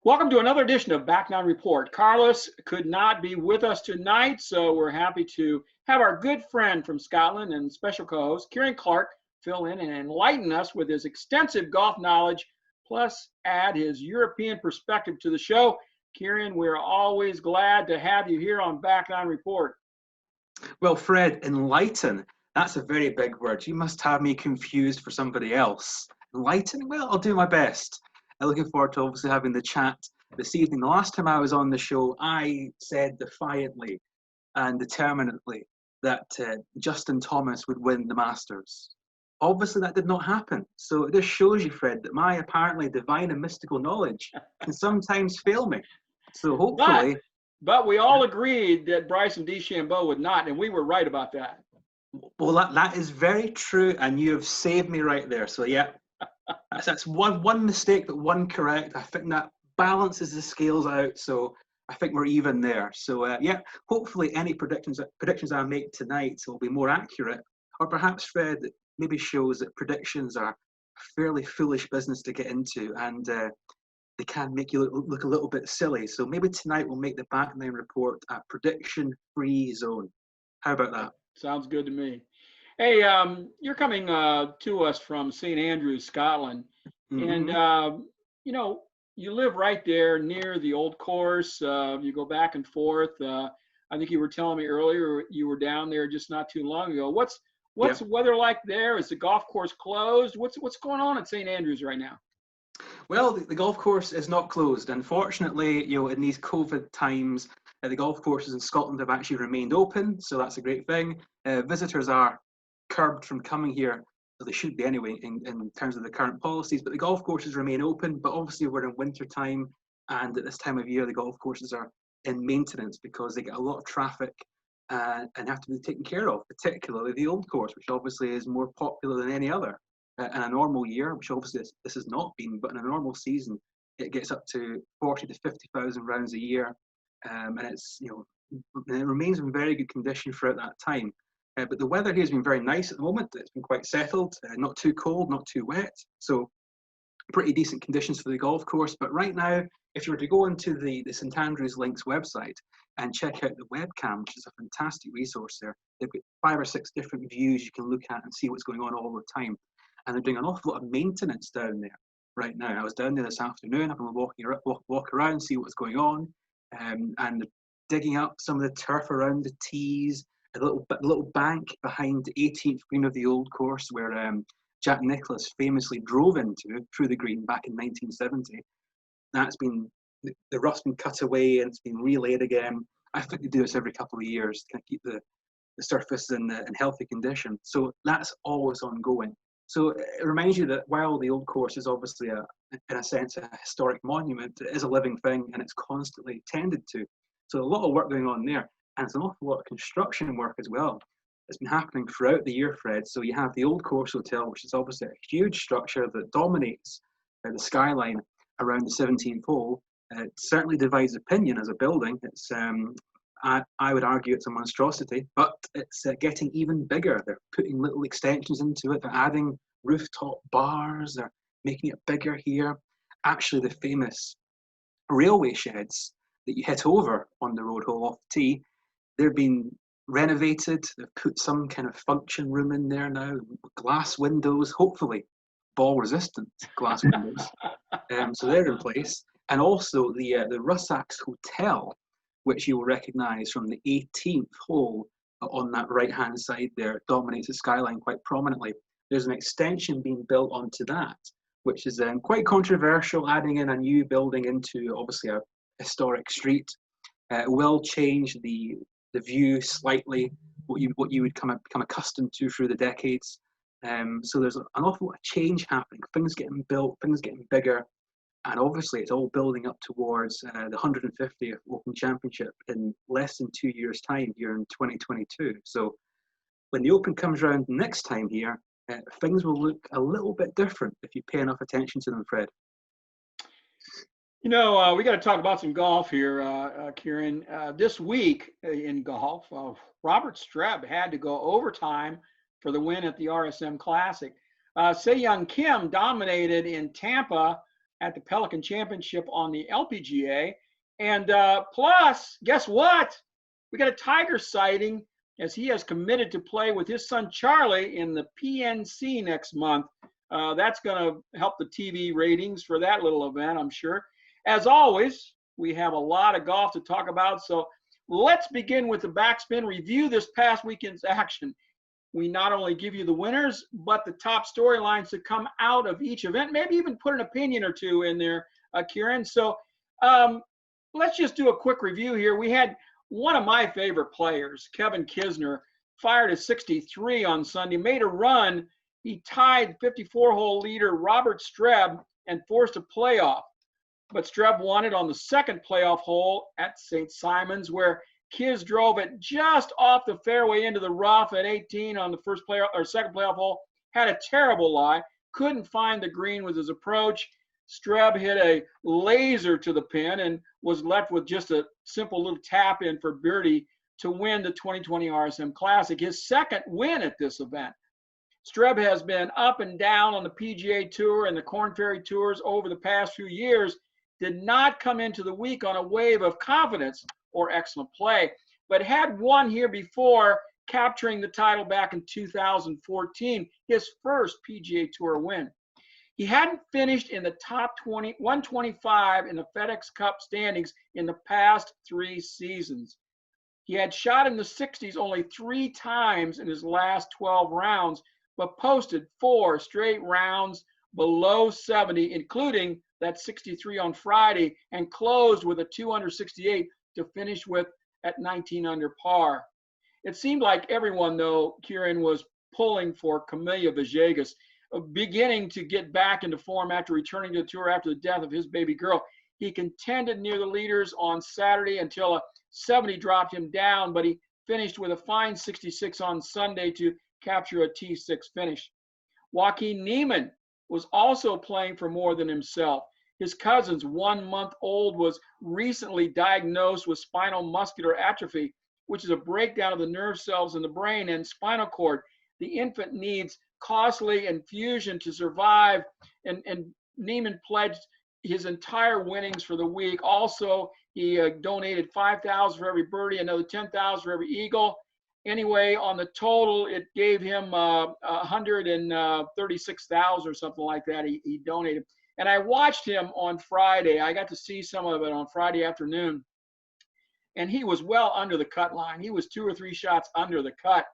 Welcome to another edition of Back Nine Report. Carlos could not be with us tonight, so we're happy to have our good friend from Scotland and special co-host Kieran Clark fill in and enlighten us with his extensive golf knowledge, plus add his European perspective to the show. Kieran, we're always glad to have you here on Back Nine Report. Well, Fred, enlighten, that's a very big word. You must have me confused for somebody else. Enlighten? Well, I'll do my best. I'm looking forward to obviously having the chat this evening. The last time I was on the show, I said defiantly and determinately that Justin Thomas would win the Masters. Obviously, that did not happen. So this shows you, Fred, that my apparently divine and mystical knowledge can sometimes fail me. So hopefully... But we all agreed that Bryson DeChambeau would not, and we were right about that. Well, that is very true, and you have saved me right there. So yeah, that's one mistake, but one correct. I think that balances the scales out. So I think we're even there. So yeah, hopefully any predictions I make tonight will be more accurate, or perhaps Fred, maybe shows that predictions are fairly foolish business to get into, and they can make you look a little bit silly. So maybe tonight we'll make the Back Nine Report a prediction-free zone. How about that? Sounds good to me. Hey, you're coming to us from St. Andrews, Scotland. Mm-hmm. And, you live right there near the old course. You go back and forth. I think you were telling me earlier you were down there just not too long ago. What's the weather like there? Is the golf course closed? What's going on at St. Andrews right now? Well, the golf course is not closed. Unfortunately, in these COVID times, the golf courses in Scotland have actually remained open, so that's a great thing. Visitors are curbed from coming here, so they should be anyway in terms of the current policies, but the golf courses remain open. But obviously we're in winter time, and at this time of year, the golf courses are in maintenance because they get a lot of traffic and have to be taken care of, particularly the old course, which obviously is more popular than any other. In a normal year, which obviously this has not been, but in a normal season, it gets up to 40 to 50,000 rounds a year, and it's it remains in very good condition throughout that time. But the weather here has been very nice at the moment. It's been quite settled, not too cold, not too wet, so pretty decent conditions for the golf course. But right now, if you were to go into the St Andrews Links website and check out the webcam, which is a fantastic resource there, they've got 5 or 6 different views you can look at and see what's going on all the time. And they're doing an awful lot of maintenance down there right now. I was down there this afternoon. I'm going to walk around, see what's going on, and digging up some of the turf around the tees, a little bank behind the 18th green of the old course where Jack Nicklaus famously drove into through the green back in 1970. That's been, the rough's been cut away and it's been relaid again. I think they do this every couple of years to kind of keep the surface in healthy condition. So that's always ongoing. So it reminds you that while the old course is obviously, in a sense, a historic monument, it is a living thing and it's constantly tended to. So a lot of work going on there, and it's an awful lot of construction work as well. It's been happening throughout the year, Fred. So you have the Old Course Hotel, which is obviously a huge structure that dominates the skyline around the 17th hole. It certainly divides opinion as a building. It's I would argue it's a monstrosity, but it's getting even bigger. They're putting little extensions into it. They're adding rooftop bars. They're making it bigger here. Actually, the famous railway sheds that you hit over on the road hole off the tee, they're being renovated. They've put some kind of function room in there now, glass windows, hopefully ball-resistant glass windows. So they're in place. And also the Russacks Hotel, which you will recognise from the 18th hole on that right-hand side there, dominates the skyline quite prominently. There's an extension being built onto that, which is quite controversial, adding in a new building into obviously a historic street. It will change the view slightly, what you would become accustomed to through the decades. So there's an awful lot of change happening, things getting built, things getting bigger. And obviously, it's all building up towards the 150th Open Championship in less than 2 years' time here in 2022. So when the Open comes around next time here, things will look a little bit different if you pay enough attention to them, Fred. We got to talk about some golf here, Kieran. This week in golf, Robert Streb had to go overtime for the win at the RSM Classic. Se-Young Kim dominated in Tampa at the Pelican Championship on the LPGA. And plus, guess what? We got a Tiger sighting as he has committed to play with his son Charlie in the PNC next month. That's going to help the TV ratings for that little event, I'm sure. As always, we have a lot of golf to talk about. So let's begin with the backspin, review this past weekend's action. We not only give you the winners, but the top storylines to come out of each event, maybe even put an opinion or two in there, Kieran. So let's just do a quick review here. We had one of my favorite players, Kevin Kisner, fired a 63 on Sunday, made a run. He tied 54-hole leader Robert Streb and forced a playoff. But Streb won it on the second playoff hole at St. Simons, where Kis drove it just off the fairway into the rough at 18 on the first playoff or second playoff hole. Had a terrible lie, couldn't find the green with his approach. Streb hit a laser to the pin and was left with just a simple little tap in for birdie to win the 2020 RSM Classic, his second win at this event. Streb has been up and down on the PGA Tour and the Korn Ferry Tours over the past few years, did not come into the week on a wave of confidence or excellent play, but had won here before, capturing the title back in 2014, his first PGA Tour win. He hadn't finished in the top 125 in the FedEx Cup standings in the past 3 seasons. He had shot in the 60s only 3 times in his last 12 rounds, but posted 4 straight rounds below 70, including that 63 on Friday, and closed with a 2 under 68 to finish with at 19 under par. It seemed like everyone, though, Kieran, was pulling for Camila Villegas, beginning to get back into form after returning to the tour after the death of his baby girl. He contended near the leaders on Saturday until a 70 dropped him down, but he finished with a fine 66 on Sunday to capture a T6 finish. Joaquin Niemann was also playing for more than himself. His cousin's 1 month old was recently diagnosed with spinal muscular atrophy, which is a breakdown of the nerve cells in the brain and spinal cord. The infant needs costly infusion to survive, and Niemann pledged his entire winnings for the week. Also, he donated $5,000 for every birdie, another $10,000 for every eagle. Anyway, on the total, it gave him $136,000 or something like that. He donated. And I watched him on Friday. I got to see some of it on Friday afternoon. And he was well under the cut line. He was 2 or 3 shots under the cut.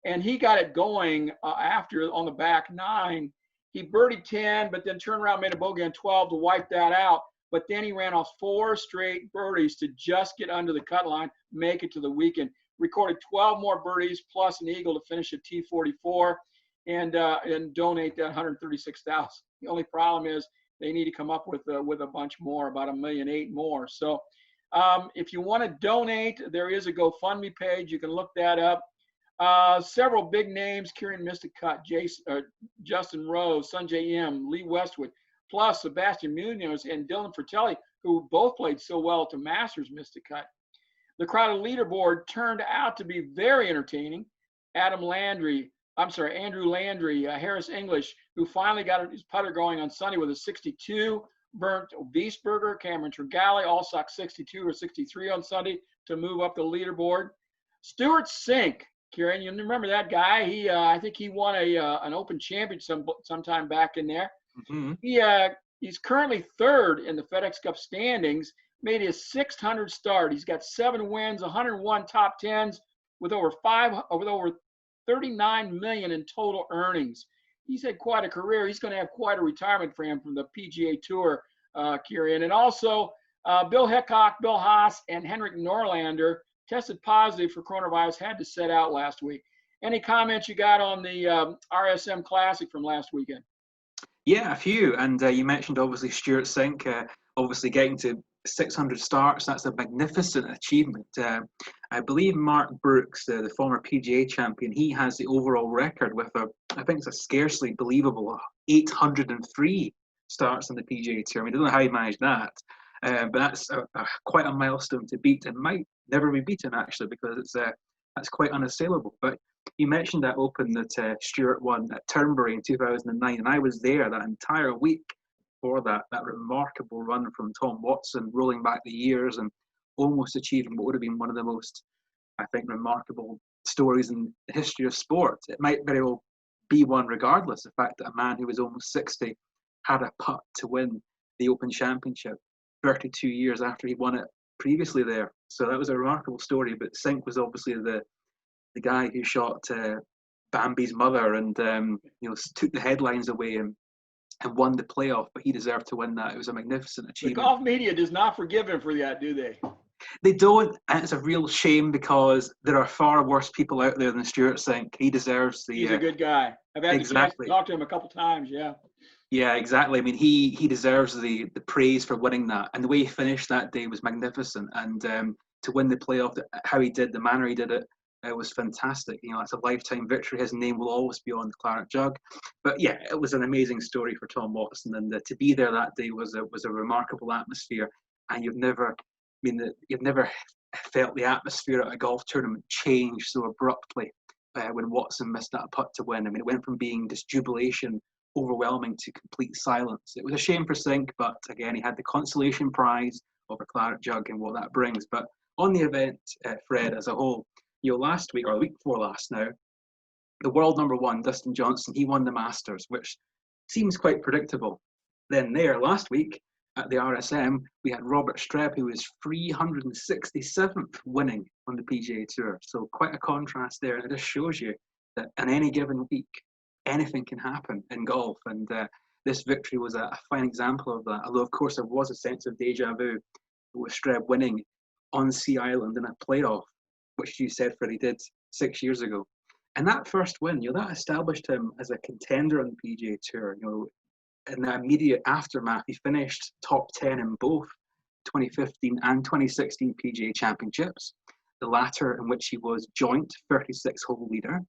And he got it going after on the back 9. He birdied 10, but then turned around, made a bogey on 12 to wipe that out. But then he ran off 4 straight birdies to just get under the cut line, make it to the weekend. Recorded 12 more birdies plus an eagle to finish at T44 and donate that $136,000. The only problem is they need to come up with a bunch more, about $1.8 million more. So if you want to donate, there is a GoFundMe page. You can look that up. Several big names: Kieran missed a cut, Justin Rose, Sanjay M, Lee Westwood, plus Sebastian Munoz and Dylan Fratelli, who both played so well at the Masters, missed a cut. The crowded leaderboard turned out to be very entertaining. Andrew Landry, Harris English, who finally got his putter going on Sunday with a 62, Bernd Wiesberger, Cameron Tringale, all sock 62 or 63 on Sunday to move up the leaderboard. Stuart Sink, Kieran, you remember that guy? He, I think he won an Open Championship sometime back in there. Mm-hmm. He's currently 3rd in the FedEx Cup standings. Made his 600 start. He's got 7 wins, 101 top 10s, with over 39 million in total earnings. He's had quite a career. He's going to have quite a retirement for him from the PGA Tour, Kieran. And also, Bill Hickok, Bill Haas, and Henrik Norlander tested positive for coronavirus, had to sit out last week. Any comments you got on the RSM Classic from last weekend? Yeah, a few. And you mentioned, obviously, Stuart Sink, obviously getting to 600 starts. That's a magnificent achievement. I believe Mark Brooks, the former PGA champion, he has the overall record with I think it's a scarcely believable 803 starts on the PGA Tour. I mean, I don't know how he managed that, but that's quite a milestone to beat, and might never be beaten actually, because that's quite unassailable. But you mentioned that Open that Stuart won at Turnberry in 2009, and I was there that entire week. for that remarkable run from Tom Watson, rolling back the years and almost achieving what would have been one of the most, I think, remarkable stories in the history of sport. It might very well be one regardless. The fact that a man who was almost 60 had a putt to win the Open Championship 32 years after he won it previously there. So that was a remarkable story. But Sink was obviously the guy who shot Bambi's mother and took the headlines away and won the playoff. But he deserved to win that. It was a magnificent The achievement. golf media does not forgive him for that, do they? They don't, and it's a real shame because there are far worse people out there than Stuart Sink. He deserves the. He's a good guy. I've had the chance to talk to him a couple times. Yeah. Yeah, exactly. I mean, he deserves the praise for winning that, and the way he finished that day was magnificent. And to win the playoff, how he did, the manner he did it, was fantastic. You know, it's a lifetime victory. His name will always be on the claret jug. But yeah, it was an amazing story for Tom Watson, and to be there that day was a remarkable atmosphere. And you've never felt the atmosphere at a golf tournament change so abruptly when Watson missed that putt to win. I mean, it went from being just jubilation, overwhelming, to complete silence. It was a shame for Sink, but again, he had the consolation prize of a claret jug and what that brings. But on the event, Fred, as a whole, last week, or the week before last now, the world number one, Dustin Johnson, he won the Masters, which seems quite predictable. Then last week, at the RSM, we had Robert Streb, who was 367th winning on the PGA Tour. So quite a contrast there. And it just shows you that in any given week, anything can happen in golf. And this victory was a fine example of that. Although, of course, there was a sense of deja vu with Streb winning on Sea Island in a playoff, which you said, Freddie, did 6 years ago. And that first win, that established him as a contender on the PGA Tour. In the immediate aftermath, he finished top 10 in both 2015 and 2016 PGA Championships, the latter in which he was joint 36-hole leader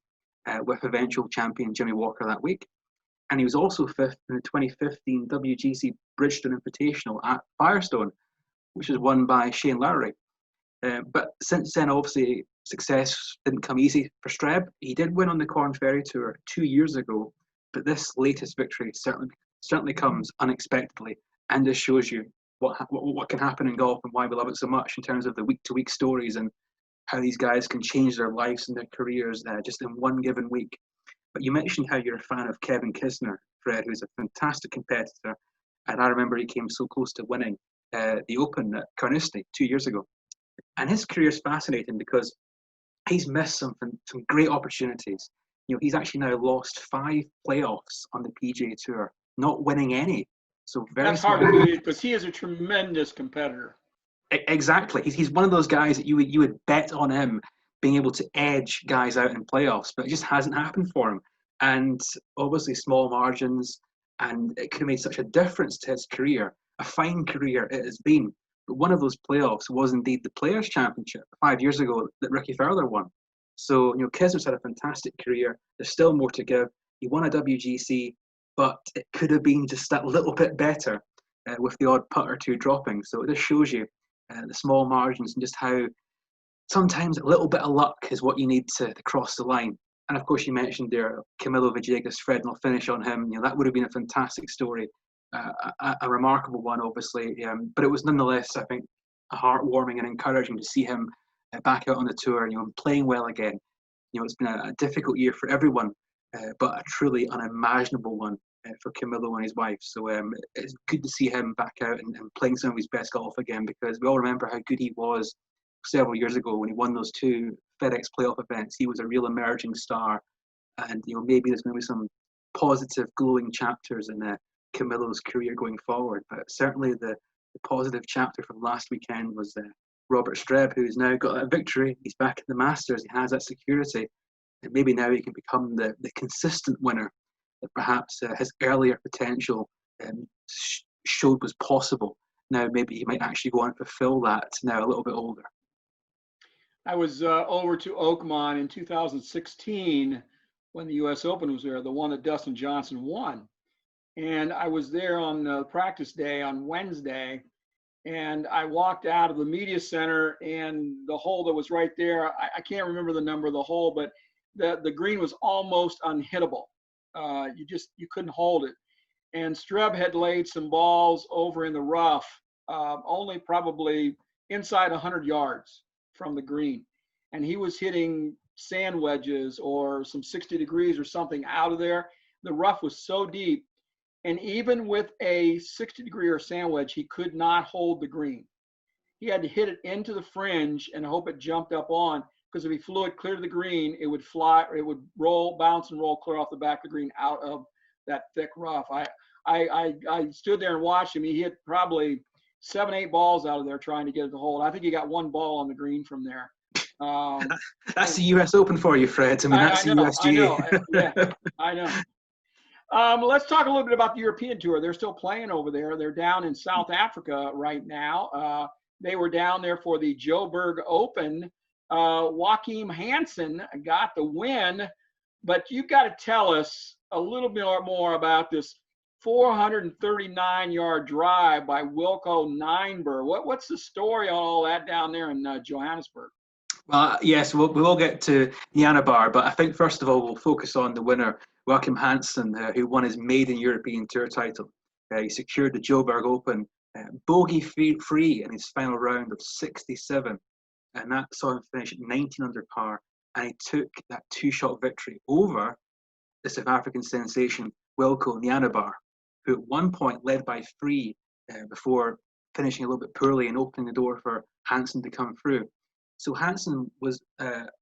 with eventual champion Jimmy Walker that week. And he was also fifth in the 2015 WGC Bridgestone Invitational at Firestone, which was won by Shane Lowry. But since then, obviously, success didn't come easy for Streb. He did win on the Corn Ferry Tour 2 years ago, but this latest victory certainly comes unexpectedly and just shows you what can happen in golf and why we love it so much in terms of the week-to-week stories and how these guys can change their lives and their careers just in one given week. But you mentioned how you're a fan of Kevin Kisner, Fred, who's a fantastic competitor, and I remember he came so close to winning the Open at Carnoustie 2 years ago. And his career is fascinating because he's missed some great opportunities. He's actually now lost 5 playoffs on the PGA Tour, not winning any. So that's hard to believe because he is a tremendous competitor. Exactly. He's one of those guys that you would bet on him being able to edge guys out in playoffs, but it just hasn't happened for him. And obviously small margins, and it could have made such a difference to his career. A fine career it has been. But one of those playoffs was indeed the Players' Championship 5 years ago that Ricky Fowler won. So, Kisner's had a fantastic career. There's still more to give. He won a WGC, but it could have been just that little bit better with the odd putt or two dropping. So it just shows you the small margins and just how sometimes a little bit of luck is what you need to cross the line. And of course, you mentioned there Camilo Villegas, Fred, and I'll finish on him. That would have been a fantastic story, a remarkable one, obviously. But it was nonetheless, I think, heartwarming and encouraging to see him back out on the tour, playing well again. It's been a difficult year for everyone, but a truly unimaginable one for Camilo and his wife. So it's good to see him back out and playing some of his best golf again, because we all remember how good he was several years ago when he won those 2 FedEx playoff events. He was a real emerging star, and maybe there's going to be some positive, glowing chapters in Camilo's career going forward. But certainly the positive chapter from last weekend was Robert Streb, who's now got that victory. He's back at the Masters. He has that security, and maybe now he can become the consistent winner that perhaps his earlier potential showed was possible. Now maybe he might actually go on and fulfill that now a little bit older. I was over to Oakmont in 2016 when the U.S. Open was there, the one that Dustin Johnson won. And I was there on practice day on Wednesday, and I walked out of the media center, and the hole that was right there, I can't remember the number of the hole, but the green was almost unhittable. You couldn't hold it. and Streb had laid some balls over in the rough, only probably inside 100 yards from the green. And he was hitting sand wedges or some 60 degrees or something out of there. The rough was so deep. And even with a 60-degree or sand wedge, he could not hold the green. He had to hit it into the fringe and hope it jumped up on, because if he flew it clear to the green, it would fly, or it would roll, bounce and roll clear off the back of the green out of that thick rough. I stood there and watched him. He hit probably 7, 8 balls out of there trying to get it to hold. I think he got 1 ball on the green from there. That's the U.S. Open for you, Fred. I mean, that's the USGA. Yeah, I know. Let's talk a little bit about the European Tour. They're still playing over there. They're down in South Africa right now. They were down there for the Joburg Open. Joachim Hansen got the win, but you've got to tell us a little bit more about this 439-yard drive by Wilco Nienber. What's the story on all that down there in Johannesburg? Well, yes, we will get to Nianabar, but I think first of all we'll focus on the winner, Joachim Hansen, who won his maiden European Tour title. He secured the Joburg Open bogey-free in his final round of 67, and that saw him finish at 19 under par, and he took that 2-shot victory over the South African sensation Wilco Nianabar, who at one point led by 3 before finishing a little bit poorly and opening the door for Hansen to come through. So Hansen was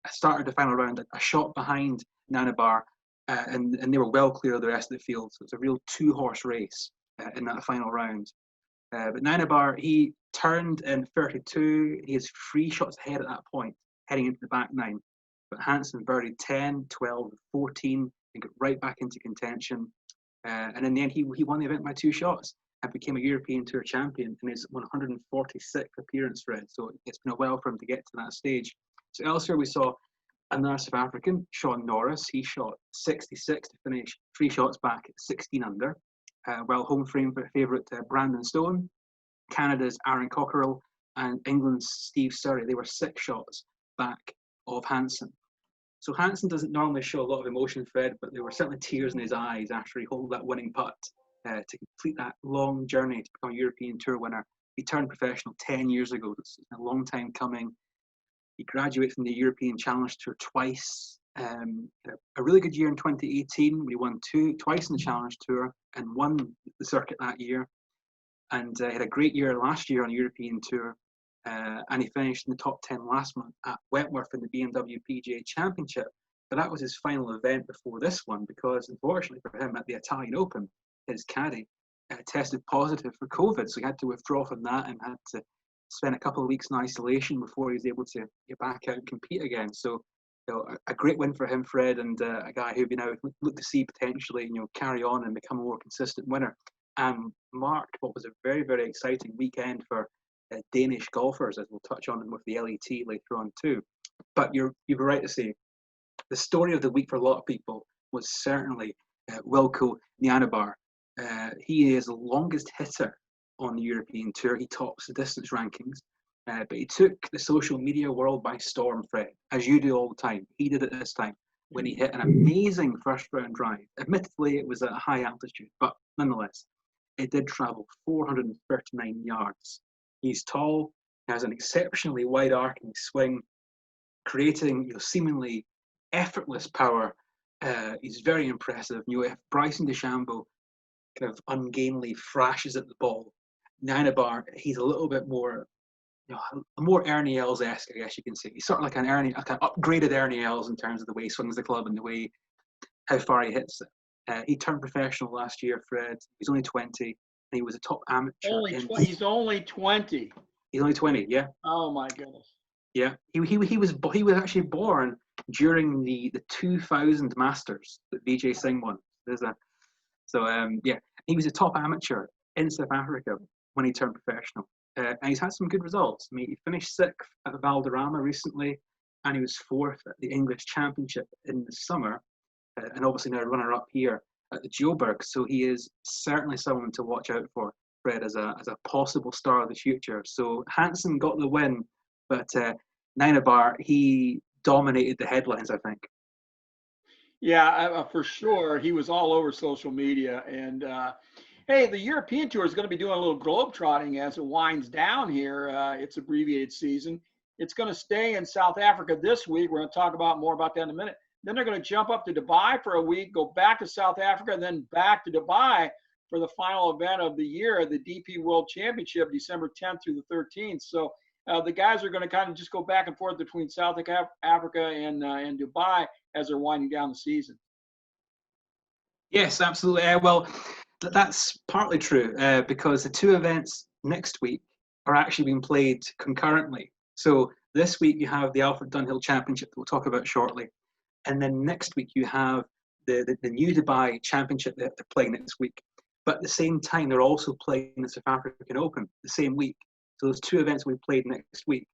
started the final round a shot behind Nianabar, and they were well clear of the rest of the field. So it's a real 2-horse race in that final round. But Nianabar, he turned in 32. He has 3 shots ahead at that point, heading into the back 9. But Hansen birdied 10, 12, 14, and got right back into contention. And in the end, he won the event by 2 shots and became a European Tour champion in his 146th appearance, Fred. So it's been a while for him to get to that stage. So elsewhere, we saw another South African, Sean Norris. He shot 66 to finish 3 shots back at 16 under. While home favourite Brandon Stone, Canada's Aaron Cockerill, and England's Steve Surrey, they were 6 shots back of Hansen. So Hansen doesn't normally show a lot of emotion, Fred, but there were certainly tears in his eyes after he holed that winning putt to complete that long journey to become a European Tour winner. He turned professional 10 years ago. It's a long time coming. He graduated from the European Challenge Tour twice. A really good year in 2018 when he won twice in the Challenge Tour and won the circuit that year. And had a great year last year on the European Tour. And he finished in the top 10 last month at Wentworth in the BMW PGA Championship. But that was his final event before this one, because unfortunately for him at the Italian Open, his caddy tested positive for COVID. So he had to withdraw from that and had to spend a couple of weeks in isolation before he was able to get back out and compete again. So a great win for him, Fred, and a guy who we now look to see potentially carry on and become a more consistent winner. And marked what was a very, very exciting weekend for Danish golfers, as we'll touch on with the LET later on too. But you were right to say the story of the week for a lot of people was certainly Wilco Nianabar. He is the longest hitter on the European Tour. He tops the distance rankings, but he took the social media world by storm, Fred, as you do all the time. He did it this time when he hit an amazing first round drive. Admittedly, it was at a high altitude, but nonetheless, it did travel 439 yards. He's tall, he has an exceptionally wide arcing swing, creating seemingly effortless power. He's very impressive. If Bryson DeChambeau kind of ungainly thrashes at the ball, Nianabar, he's a little bit more, more Ernie Els-esque, I guess you can say. He's sort of like an upgraded Ernie Els in terms of the way he swings the club and the way how far he hits it. He turned professional last year, Fred. He's only 20, and he was a top amateur. He's only 20. He's only 20, yeah. Oh my goodness. Yeah, he was actually born during the 2000 Masters that Vijay Singh won. He was a top amateur in South Africa when he turned professional, and he's had some good results. I mean, he finished 6th at Valderrama recently, and he was 4th at the English Championship in the summer, and obviously now runner-up here at the Joburg. So he is certainly someone to watch out for, Fred, as a possible star of the future. So Hansen got the win, but Nianabar, he dominated the headlines, I think. Yeah, for sure. He was all over social media, and Hey, the European Tour is going to be doing a little globetrotting as it winds down here. Its abbreviated season. It's going to stay in South Africa this week. We're going to talk about more about that in a minute. Then they're going to jump up to Dubai for a week, go back to South Africa, then back to Dubai for the final event of the year, the DP World Championship, December 10th through the 13th. So the guys are going to kind of just go back and forth between South Africa and Dubai as they're winding down the season. Yes, absolutely. Well, that's partly true because the two events next week are actually being played concurrently. So this week you have the Alfred Dunhill Championship that we'll talk about shortly. And then next week you have the new Dubai Championship that they're playing next week. But at the same time, they're also playing the South African Open the same week. So those two events will be played next week.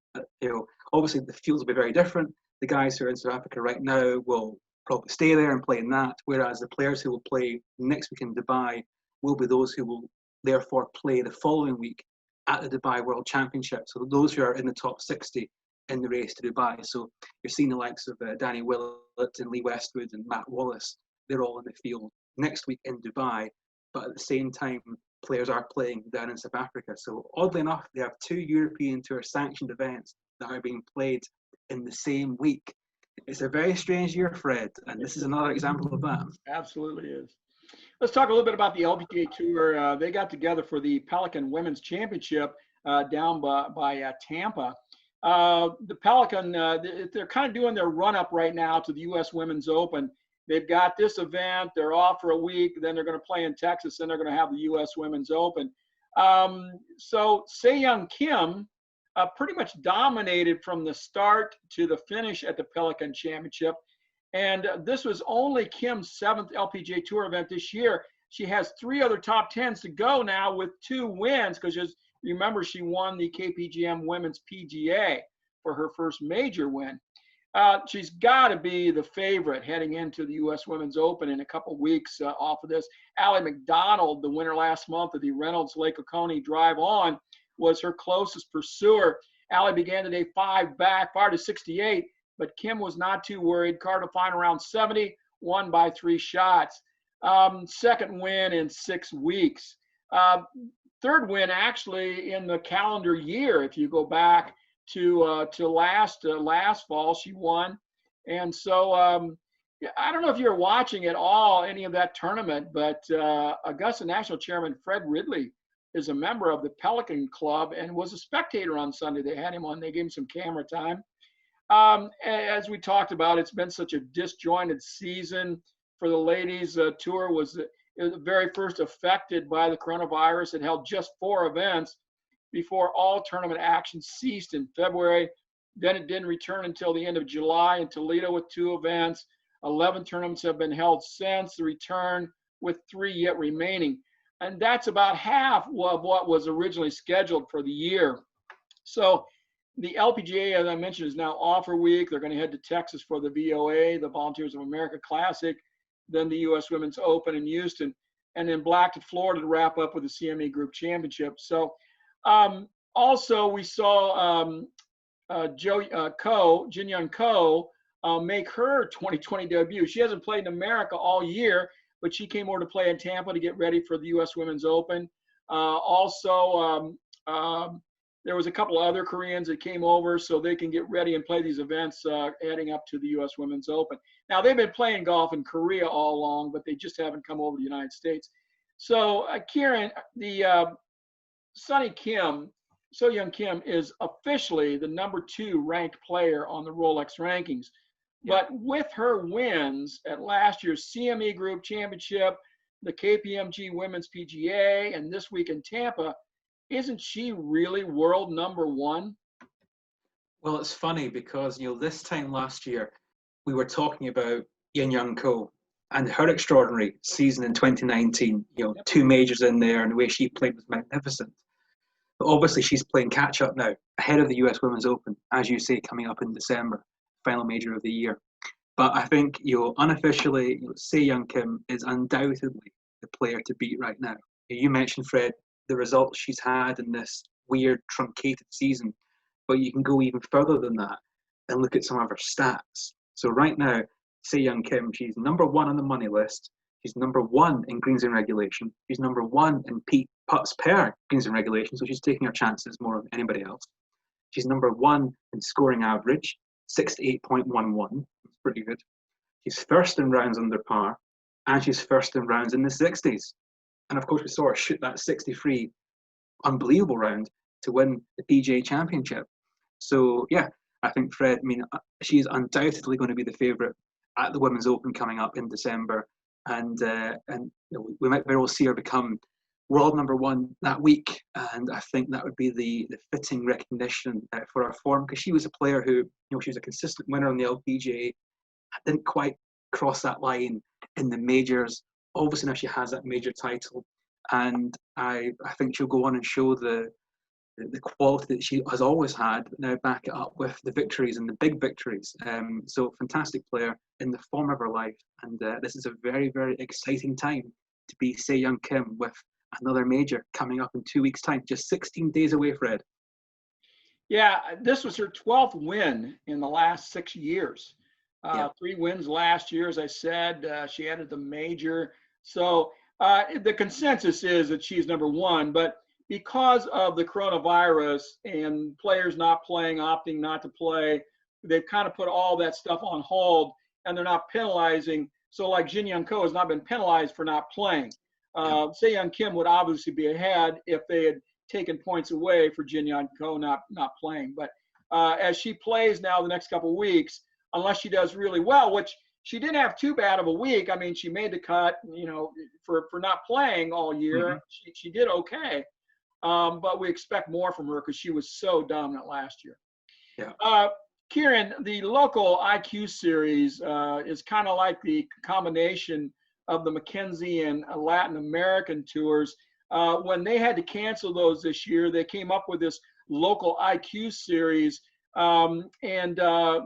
Obviously the fields will be very different. The guys who are in South Africa right now will probably stay there and play in that, whereas the players who will play next week in Dubai will be those who will therefore play the following week at the Dubai World Championship. So those who are in the top 60 in the race to Dubai. So you're seeing the likes of Danny Willett and Lee Westwood and Matt Wallace. They're all in the field next week in Dubai, but at the same time, players are playing down in South Africa. So oddly enough, they have two European Tour sanctioned events that are being played in the same week. It's a very strange year, Fred, and this is another example of that. Absolutely is. Let's talk a little bit about the LPGA Tour. They got together for the Pelican Women's Championship down by Tampa. The Pelican, they're kind of doing their run-up right now to the U.S. Women's Open. They've got this event. They're off for a week. Then they're going to play in Texas. Then they're going to have the U.S. Women's Open. So Se-Young Kim pretty much dominated from the start to the finish at the Pelican Championship. And this was only Kim's 7th LPGA Tour event this year. She has 3 other top 10s to go now with 2 wins because remember she won the KPGM Women's PGA for her first major win. She's got to be the favorite heading into the U.S. Women's Open in a couple weeks off of this. Allie McDonald, the winner last month of the Reynolds Lake Oconee Drive On, was her closest pursuer. Allie began the day 5 back, far to 68, but Kim was not too worried. Card to final around 70, won by 3 shots. Second win in 6 weeks. Third win actually in the calendar year. If you go back to last fall, she won. And so I don't know if you're watching at all any of that tournament, but Augusta National Chairman Fred Ridley is a member of the Pelican Club and was a spectator on Sunday. They had him on. They gave him some camera time. As we talked about, it's been such a disjointed season for the ladies. Tour was the very first affected by the coronavirus. It held just 4 events before all tournament action ceased in February. Then it didn't return until the end of July in Toledo with 2 events. 11 tournaments have been held since the return, with 3 yet remaining. And that's about half of what was originally scheduled for the year. So the LPGA, as I mentioned, is now off for a week. They're going to head to Texas for the VOA, the Volunteers of America Classic, then the U.S. Women's Open in Houston, and then back to Florida to wrap up with the CME Group Championship. So also we saw Jin Young Ko make her 2020 debut. She hasn't played in America all year, but she came over to play in Tampa to get ready for the U.S. Women's Open. There was a couple of other Koreans that came over so they can get ready and play these events heading up to the U.S. Women's Open. Now, they've been playing golf in Korea all along, but they just haven't come over to the United States. So, Kieran, the So-Young Kim is officially the number 2 ranked player on the Rolex rankings. But with her wins at last year's CME Group Championship, the KPMG Women's PGA, and this week in Tampa, isn't she really world number 1? Well, it's funny because, this time last year, we were talking about Yin Young Ko and her extraordinary season in 2019. 2 majors in there, and the way she played was magnificent. But obviously, she's playing catch up now, ahead of the US Women's Open, as you say, coming up in December, final major of the year. But I think, unofficially, Se-Young Kim is undoubtedly the player to beat right now. You mentioned, Fred, the results she's had in this weird, truncated season, but you can go even further than that and look at some of her stats. So right now, Se-Young Kim, she's number 1 on the money list. She's number 1 in greens in regulation. She's number 1 in putts per greens in regulation, so she's taking her chances more than anybody else. She's number 1 in scoring average, 68.11. That's pretty good. She's first in rounds under par, and she's first in rounds in the 60s. And of course, we saw her shoot that 63 unbelievable round to win the PGA Championship. So yeah, I think Fred, I mean, she's undoubtedly going to be the favourite at the Women's Open coming up in December, and we might very well see her become world number 1 that week. And I think that would be the fitting recognition for her form, because she was a player who, she was a consistent winner on the LPGA, didn't quite cross that line in the majors. Obviously now she has that major title, and I think she'll go on and show the quality that she has always had, but now back it up with the victories and the big victories. So fantastic player in the form of her life, and this is a very, very exciting time to be Se Young Kim with another major coming up in 2 weeks' time, just 16 days away, Fred. Yeah, this was her 12th win in the last 6 years. 3 wins last year, as I said. She added the major. So the consensus is that she's number 1, but because of the coronavirus and players not playing, opting not to play, they've kind of put all that stuff on hold, and they're not penalizing. So like Jin Young Ko has not been penalized for not playing. Se Young Kim would obviously be ahead if they had taken points away for Jin Young Ko not playing. But as she plays now the next couple of weeks, unless she does really well, which she didn't have too bad of a week. I mean, she made the cut, for not playing all year. Mm-hmm. She did okay. But we expect more from her because she was so dominant last year. Yeah. Kieran, the local IQ series is kind of like the combination of the Mackenzie and Latin American tours. When they had to cancel those this year, they came up with this local IQ series, and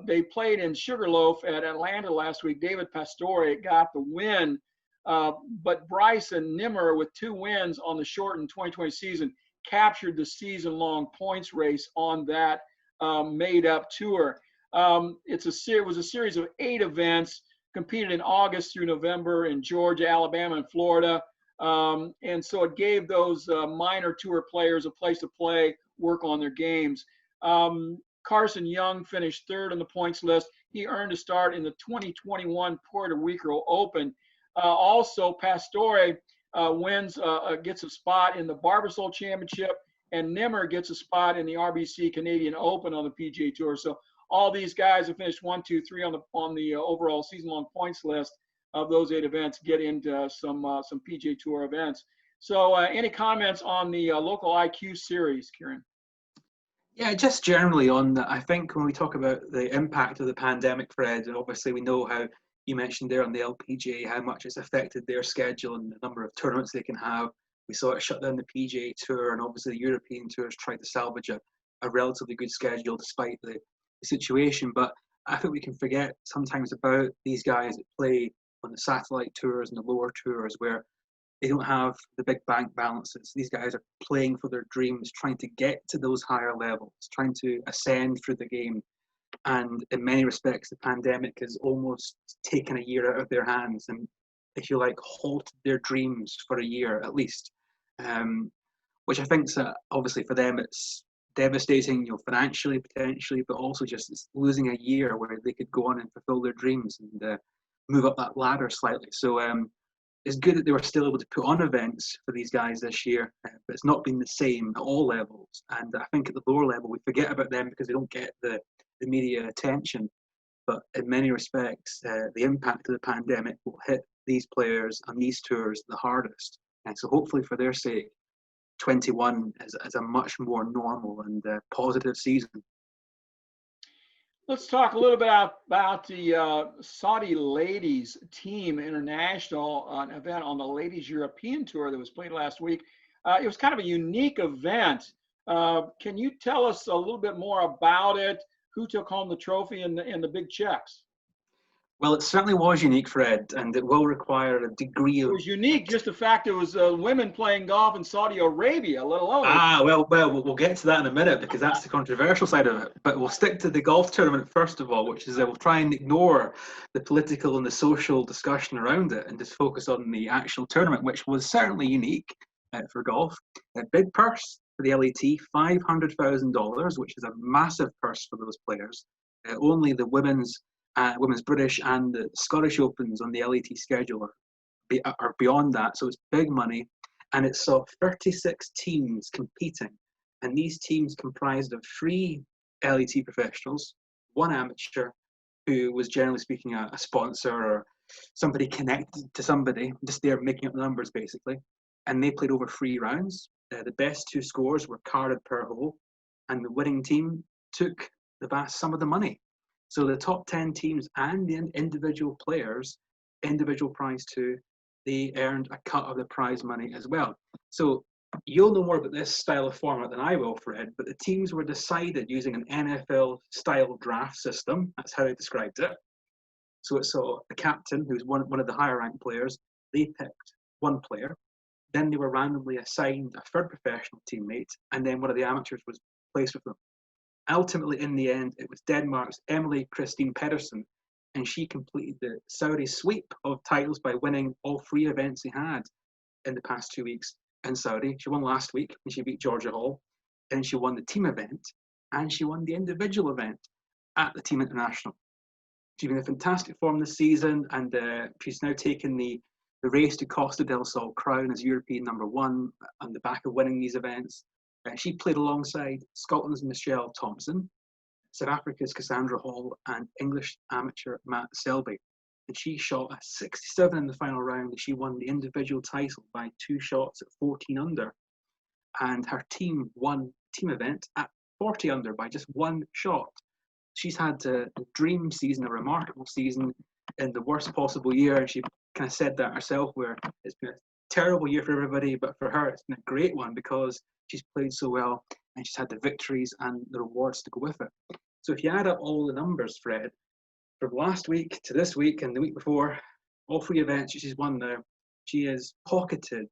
they played in Sugarloaf at Atlanta last week. David Pastore got the win, but Bryson Nimmer, with 2 wins on the shortened 2020 season, captured the season-long points race on that made-up tour. It was a series of 8 events, competed in August through November in Georgia, Alabama, and Florida. And so it gave those minor tour players a place to play, work on their games. Carson Young finished 3rd on the points list. He earned a start in the 2021 Puerto Rico Open. Also, Pastore gets a spot in the Barbasol Championship, and Nimmer gets a spot in the RBC Canadian Open on the PGA Tour. So all these guys have finished 1, 2, 3 on the overall season-long points list of those 8 events, get into some PGA Tour events. So any comments on the local IQ series, Kieran? Yeah, just generally on that, I think when we talk about the impact of the pandemic, Fred, obviously we know how you mentioned there on the LPGA, how much it's affected their schedule and the number of tournaments they can have. We saw it shut down the PGA Tour, and obviously the European Tours tried to salvage a relatively good schedule despite the situation. But I think we can forget sometimes about these guys that play on the satellite tours and the lower tours where they don't have the big bank balances. These guys are playing for their dreams, trying to get to those higher levels, trying to ascend through the game. And in many respects, the pandemic has almost taken a year out of their hands and, if you like, halted their dreams for a year at least. Which I think, obviously for them, it's devastating, financially, potentially, but also just it's losing a year where they could go on and fulfill their dreams and move up that ladder slightly. So it's good that they were still able to put on events for these guys this year, but it's not been the same at all levels. And I think at the lower level, we forget about them because they don't get the media attention. But in many respects, the impact of the pandemic will hit these players and these tours the hardest. And so hopefully for their sake, 21 is a much more normal and positive season. Let's talk a little bit about the Saudi Ladies Team International, an event on the Ladies European Tour that was played last week. It was kind of a unique event. Can you tell us a little bit more about it? Who took home the trophy and the big checks? Well, it certainly was unique, Fred, and it will require a degree It of. was unique, just the fact it was women playing golf in Saudi Arabia, let alone. We'll get to that in a minute because that's the controversial side of it. But we'll stick to the golf tournament first of all, which is we'll try and ignore the political and the social discussion around it and just focus on the actual tournament, which was certainly unique for golf. A big purse for the LET, $500,000, which is a massive purse for those players. Only the women's British and the Scottish Opens on the LET schedule are beyond that, so it's big money. And it saw 36 teams competing, and these teams comprised of 3 LET professionals, 1 amateur, who was generally speaking a sponsor or somebody connected to somebody, just there making up numbers basically. And they played over 3 rounds. The best 2 scores were carded per hole, and the winning team took the vast sum of the money. So the top 10 teams and the individual players, individual prize too, they earned a cut of the prize money as well. So you'll know more about this style of format than I will, Fred, but the teams were decided using an NFL-style draft system. That's how they described it. So it saw the captain, who's one of the higher-ranked players. They picked 1 player. Then they were randomly assigned a 3rd professional teammate, and then one of the amateurs was placed with them. Ultimately, in the end, it was Denmark's Emily Christine Pedersen, and she completed the Saudi sweep of titles by winning all 3 events he had in the past 2 weeks in Saudi. She won last week when she beat Georgia Hall, and she won the team event, and she won the individual event at the Team International. She's been in fantastic form this season, and she's now taken the race to Costa del Sol crown as European #1 on the back of winning these events. She played alongside Scotland's Michelle Thompson, South Africa's Cassandra Hall, and English amateur Matt Selby. And she shot a 67 in the final round. She won the individual title by 2 shots at 14 under. And her team won the team event at 40 under by just 1 shot. She's had a dream season, a remarkable season in the worst possible year. And she kind of said that herself, where it's been a terrible year for everybody, but for her, it's been a great one because she's played so well and she's had the victories and the rewards to go with it. So if you add up all the numbers, Fred, from last week to this week and the week before, all 3 events she's won now, she has pocketed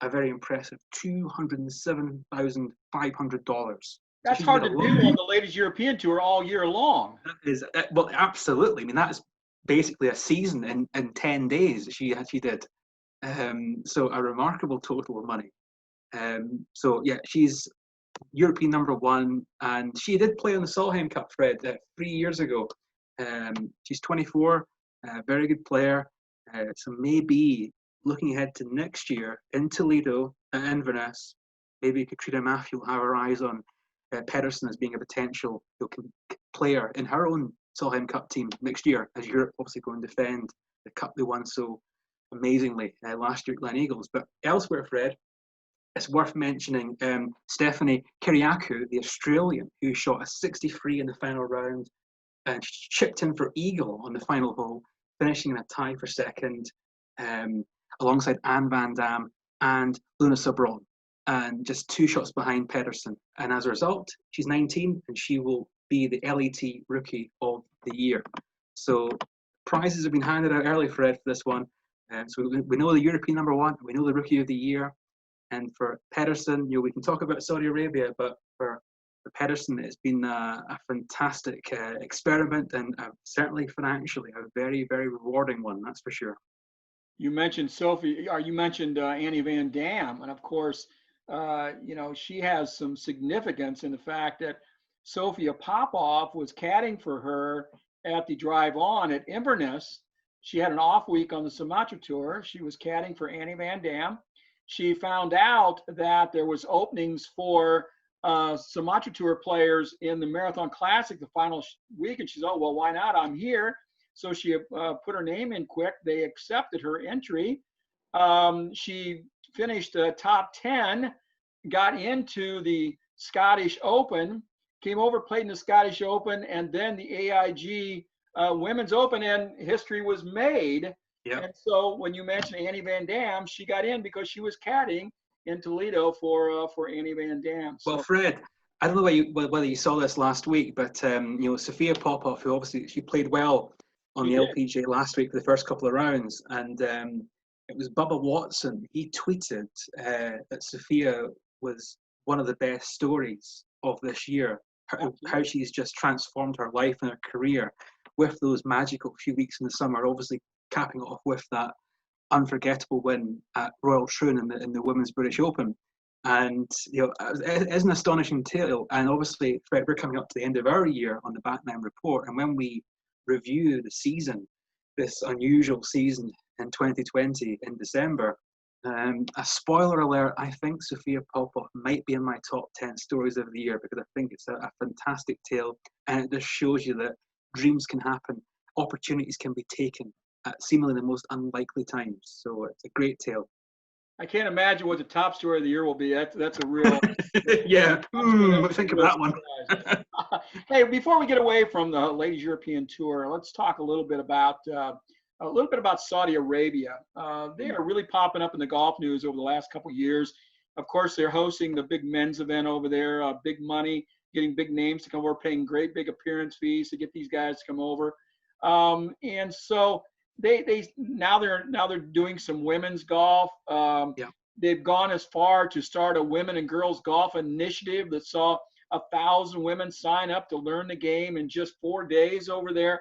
a very impressive $207,500. That's hard to do on the Ladies European Tour all year long. That is, well, absolutely. I mean, that is basically a season in 10 days she did. So a remarkable total of money. So yeah, she's European #1, and she did play on the Solheim Cup, Fred, 3 years ago. She's 24, very good player. So maybe looking ahead to next year in Toledo at Inverness, maybe Katrina Matthew will have her eyes on Pedersen as being a potential player in her own Solheim Cup team next year, as Europe obviously go and defend the cup they won so amazingly last year at Glen Eagles. But elsewhere, Fred, it's worth mentioning Stephanie Kiriakou, the Australian, who shot a 63 in the final round and chipped in for eagle on the final hole, finishing in a tie for 2nd, alongside Anne Van Dam and Luna Sabron, and just 2 shots behind Pedersen. And as a result, she's 19 and she will be the LET Rookie of the Year. So prizes have been handed out early, Fred, for this one. So we know the European #1, we know the Rookie of the Year. And for Pedersen, we can talk about Saudi Arabia, but for Pedersen, it's been a fantastic experiment, and certainly financially a very, very rewarding one, that's for sure. You mentioned Sophie, or you mentioned Annie Van Dam, and of course, she has some significance in the fact that Sophia Popov was caddying for her at the Drive On at Inverness. She had an off week on the Sumatra Tour. She was caddying for Annie Van Dam. She found out that there was openings for Sumatra Tour players in the Marathon Classic the final week, and she's, oh, well, why not? I'm here. So she put her name in quick. They accepted her entry. She finished top 10, got into the Scottish Open, came over, played in the Scottish Open, and then the AIG Women's Open, and history was made. Yep. And so when you mentioned Annie Van Dam, she got in because she was caddying in Toledo for Annie Van Dam. So, well, Fred, I don't know whether you saw this last week, but Sophia Popov, who obviously she played well on the LPGA last week for the first couple of rounds, and it was Bubba Watson. He tweeted that Sophia was one of the best stories of this year, how she's just transformed her life and her career with those magical few weeks in the summer, obviously capping it off with that unforgettable win at Royal Troon in the Women's British Open. And it is an astonishing tale. And obviously, Fred, we're coming up to the end of our year on the Back9 Report, and when we review the season, this unusual season in 2020 in December, a spoiler alert, I think Sophia Popov might be in my top 10 stories of the year, because I think it's a fantastic tale, and it just shows you that dreams can happen, opportunities can be taken at seemingly the most unlikely times. So it's a great tale. I can't imagine what the top story of the year will be. That's a real yeah. Think of that one. Hey, before we get away from the Ladies European Tour, let's talk a little bit about Saudi Arabia. They are really popping up in the golf news over the last couple of years. Of course, they're hosting the big men's event over there, big money, getting big names to come over, paying great big appearance fees to get these guys to come over. And so now they're doing some women's golf. They've gone as far to start a women and girls golf initiative that saw 1,000 women sign up to learn the game in just 4 days over there.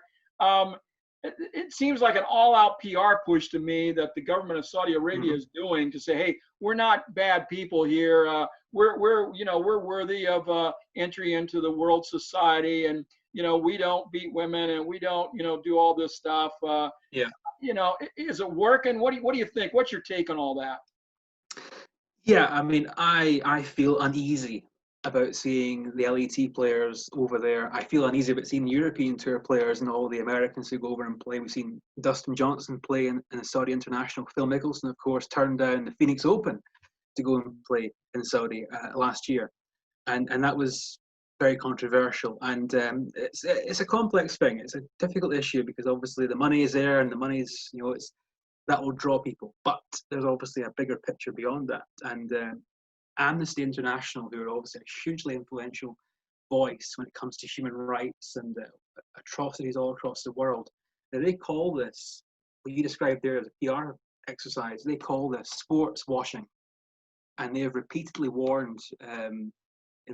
It seems like an all-out PR push to me that the government of Saudi Arabia is doing to say, hey, we're not bad people here. We're worthy of entry into the world society, and we don't beat women, and we don't do all this stuff. Is it working? What do you think? What's your take on all that? Yeah, I mean, I feel uneasy about seeing the LET players over there. I feel uneasy about seeing the European Tour players and all the Americans who go over and play. We've seen Dustin Johnson play in the Saudi International. Phil Mickelson, of course, turned down the Phoenix Open to go and play in Saudi last year. And that was very controversial. And it's a complex thing. It's a difficult issue because obviously the money is there, and the money's, that will draw people. But there's obviously a bigger picture beyond that. And Amnesty International, who are obviously a hugely influential voice when it comes to human rights and atrocities all across the world, they call this, what you described there as a PR exercise, they call this sports washing. And they have repeatedly warned in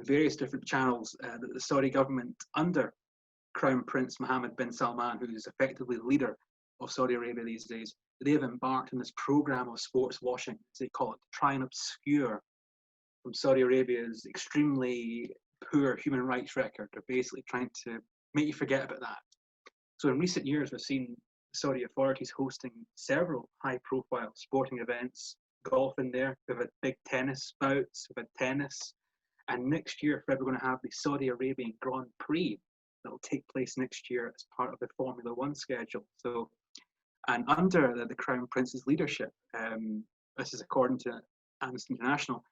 various different channels that the Saudi government under Crown Prince Mohammed bin Salman, who is effectively the leader of Saudi Arabia these days, they have embarked on this program of sports washing, as they call it, to try and obscure from Saudi Arabia's extremely poor human rights record. They're basically trying to make you forget about that. So in recent years, we've seen Saudi authorities hosting several high-profile sporting events, golf in there. We've had big tennis bouts, we've had tennis. And next year, Fred, we're going to have the Saudi Arabian Grand Prix that will take place next year as part of the Formula One schedule. So, and under the Crown Prince's leadership, this is according to Amnesty International,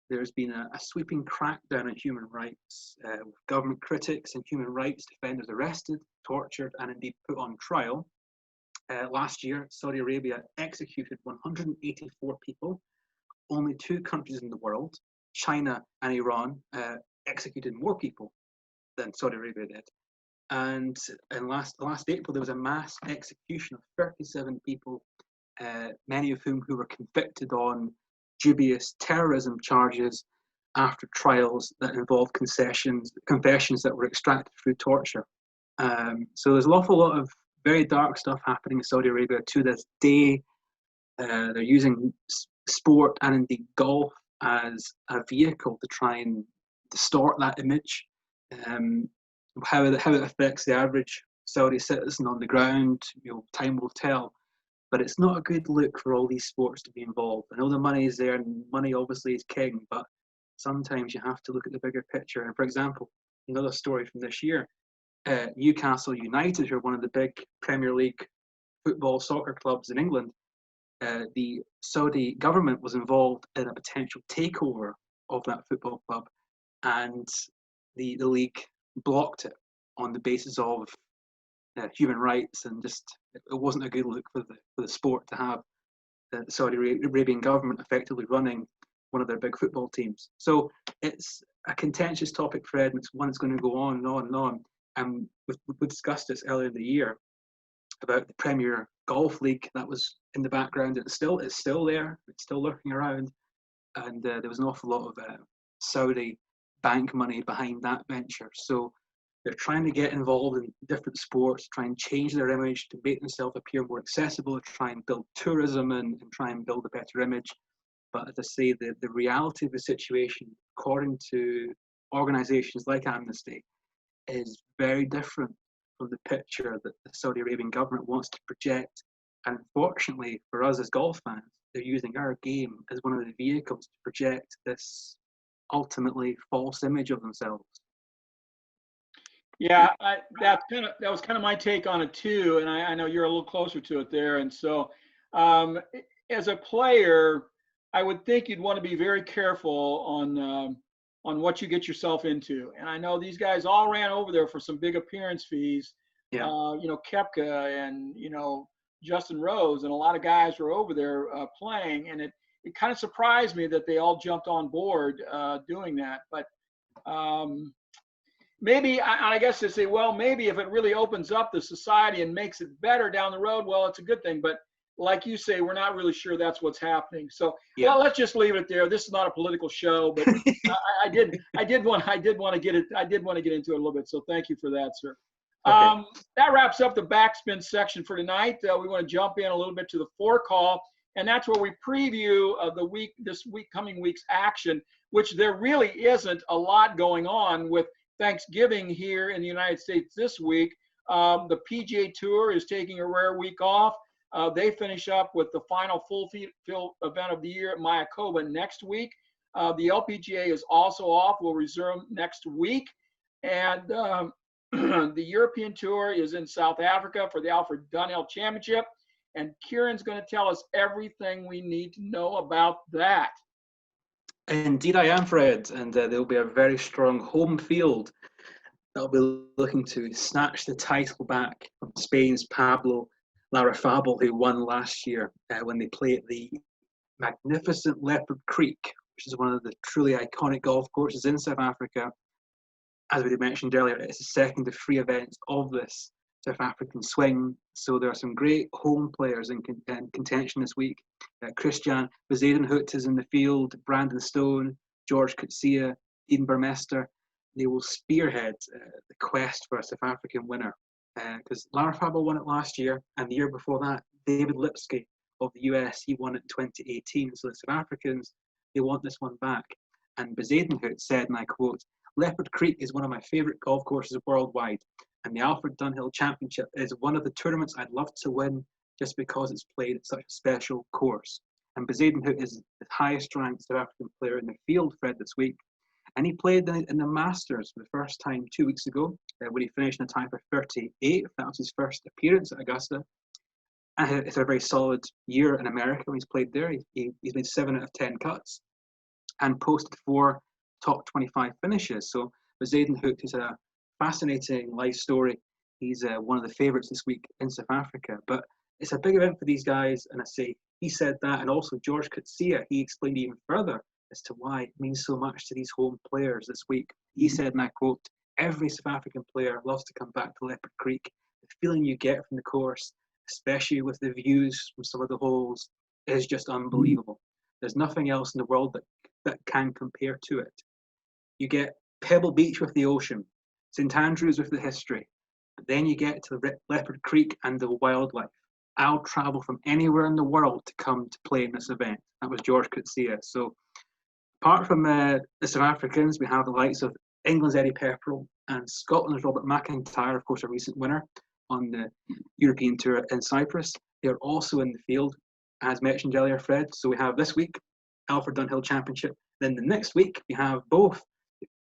there's been a sweeping crackdown on human rights, with government critics and human rights defenders arrested, tortured, and indeed put on trial. Last year, Saudi Arabia executed 184 people. Only 2 countries in the world, China and Iran, executed more people than Saudi Arabia did. And in last April, there was a mass execution of 37 people, many of whom who were convicted on dubious terrorism charges after trials that involved confessions that were extracted through torture. So there's an awful lot of very dark stuff happening in Saudi Arabia to this day. They're using sport and indeed golf as a vehicle to try and distort that image. How it affects the average Saudi citizen on the ground, time will tell. But it's not a good look for all these sports to be involved. I know the money is there, and money obviously is king, but sometimes you have to look at the bigger picture. And for example, another story from this year, Newcastle United, who are one of the big Premier League football soccer clubs in England, the Saudi government was involved in a potential takeover of that football club, and the league blocked it on the basis of human rights, and just it wasn't a good look for the sport to have the Saudi Arabian government effectively running one of their big football teams. So it's a contentious topic, Fred, and it's one that's going to go on and on and on. And we discussed this earlier in the year. about the Premier Golf League that was in the background. It's still there. It's still lurking around, and there was an awful lot of Saudi bank money behind that venture. So they're trying to get involved in different sports, try and change their image to make themselves appear more accessible, try and build tourism and try and build a better image. But as I say, the reality of the situation, according to organisations like Amnesty, is very different from the picture that the Saudi Arabian government wants to project. And unfortunately for us as golf fans, they're using our game as one of the vehicles to project this ultimately false image of themselves. Yeah, that was kind of my take on it too, and I know you're a little closer to it there. And so, as a player, I would think you'd want to be very careful on what you get yourself into. And I know these guys all ran over there for some big appearance fees. Yeah. Koepka and Justin Rose and a lot of guys were over there playing, and it kind of surprised me that they all jumped on board doing that. But maybe I guess they say, well, maybe if it really opens up the society and makes it better down the road, well, it's a good thing. But like you say, we're not really sure that's what's happening. So well, let's just leave it there. This is not a political show, but I did want to get into it a little bit. So thank you for that, sir. Okay. That wraps up the backspin section for tonight. We want to jump in a little bit to the Fore call, and that's where we preview coming week's action, which there really isn't a lot going on with Thanksgiving here in the United States this week. The PGA Tour is taking a rare week off. They finish up with the final full field event of the year at Mayakoba next week. The LPGA is also off. Will resume next week. And the European Tour is in South Africa for the Alfred Dunhill Championship. And Kieran's going to tell us everything we need to know about that. Indeed I am, Fred, and there'll be a very strong home field that'll be looking to snatch the title back from Spain's Pablo Larrazabal, who won last year when they play at the magnificent Leopard Creek, which is one of the truly iconic golf courses in South Africa. As we mentioned earlier, it's the second of 3 events of this South African swing. So there are some great home players in contention this week. Christian Bezuidenhout is in the field, Brandon Stone, George Coetzee, Dean Burmester. They will spearhead the quest for a South African winner. Because Larrazabal won it last year, and the year before that, David Lipsky of the US, he won it in 2018. So the South Africans, they want this one back. And Bezuidenhout said, and I quote, "Leopard Creek is one of my favourite golf courses worldwide, and the Alfred Dunhill Championship is one of the tournaments I'd love to win just because it's played at such a special course." And Bezuidenhout is the highest ranked South African player in the field, Fred, this week. And he played in the Masters for the first time 2 weeks ago, when he finished in a time for 38. That was his first appearance at Augusta. And it's a very solid year in America when he's played there. He's made 7 out of 10 cuts and posted 4 top 25 finishes. So Bezuidenhout is a fascinating life story. He's one of the favourites this week in South Africa. But it's a big event for these guys, and I say he said that, and also George Coetzee, he explained even further as to why it means so much to these home players this week. He said, and I quote, "Every South African player loves to come back to Leopard Creek. The feeling you get from the course, especially with the views from some of the holes, is just unbelievable. There's nothing else in the world that can compare to it. You get Pebble Beach with the ocean, St Andrews with the history, but then you get to Leopard Creek and the wildlife. I'll travel from anywhere in the world to come to play in this event." That was George Coetzee. So apart from the South Africans, we have the likes of England's Eddie Pepperell and Scotland's Robert McIntyre, of course, a recent winner on the European Tour in Cyprus. They're also in the field, as mentioned earlier, Fred. So we have this week, Alfred Dunhill Championship. Then the next week, we have both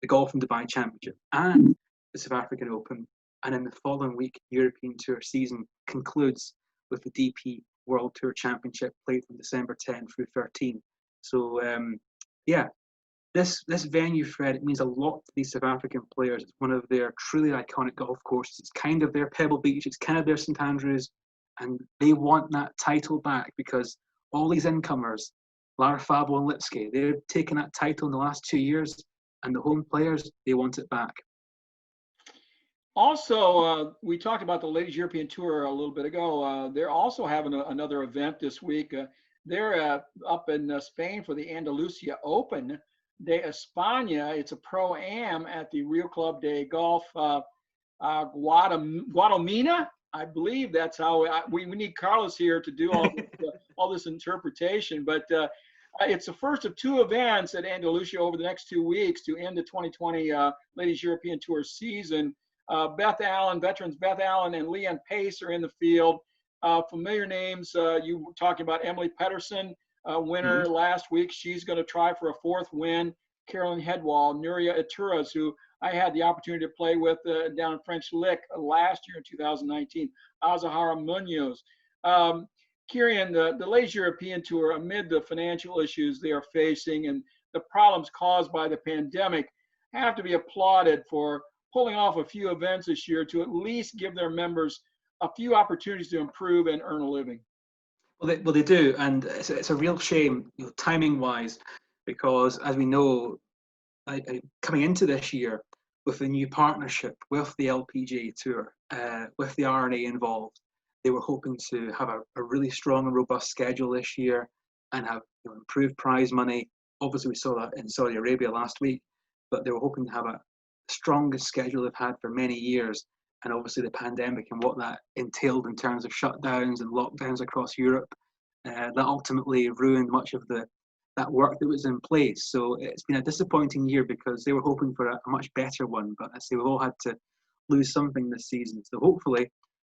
the Golf and Dubai Championship and the South African Open. And in the following week, European Tour season concludes with the DP World Tour Championship played from December 10 through 13. So, this venue, Fred, it means a lot to these South African players. It's one of their truly iconic golf courses. It's kind of their Pebble Beach. It's kind of their St Andrews. And they want that title back because all these incomers, Larrazabal and Lipsky, they're taking that title in the last 2 years. And the home players, they want it back. Also, we talked about the Ladies European Tour a little bit ago. They're also having another event this week. They're up in Spain for the Andalusia Open de España. It's a pro-am at the Rio Club de Golf Guadalmina. I believe that's how we need Carlos here to do all this interpretation. But it's the first of two events at Andalusia over the next 2 weeks to end the 2020 Ladies European Tour season. Beth Allen, veterans Beth Allen and Leanne Pace are in the field. Familiar names, you were talking about Emily Pedersen, winner last week. She's going to try for a fourth win. Carolyn Headwall, Nuria Ituras, who I had the opportunity to play with down in French Lick last year in 2019. Azahara Munoz. Kieran, the Ladies European Tour, amid the financial issues they are facing and the problems caused by the pandemic, have to be applauded for pulling off a few events this year to at least give their members a few opportunities to improve and earn a living. Well, they do, and it's a real shame, timing-wise, because as we know, coming into this year with the new partnership with the LPGA Tour, with the R&A involved, they were hoping to have a really strong and robust schedule this year and have improved prize money. Obviously, we saw that in Saudi Arabia last week, but they were hoping to have a strongest schedule they've had for many years. And obviously the pandemic and what that entailed in terms of shutdowns and lockdowns across Europe, that ultimately ruined much of that work that was in place. So it's been a disappointing year because they were hoping for a much better one. But I say we've all had to lose something this season. So hopefully,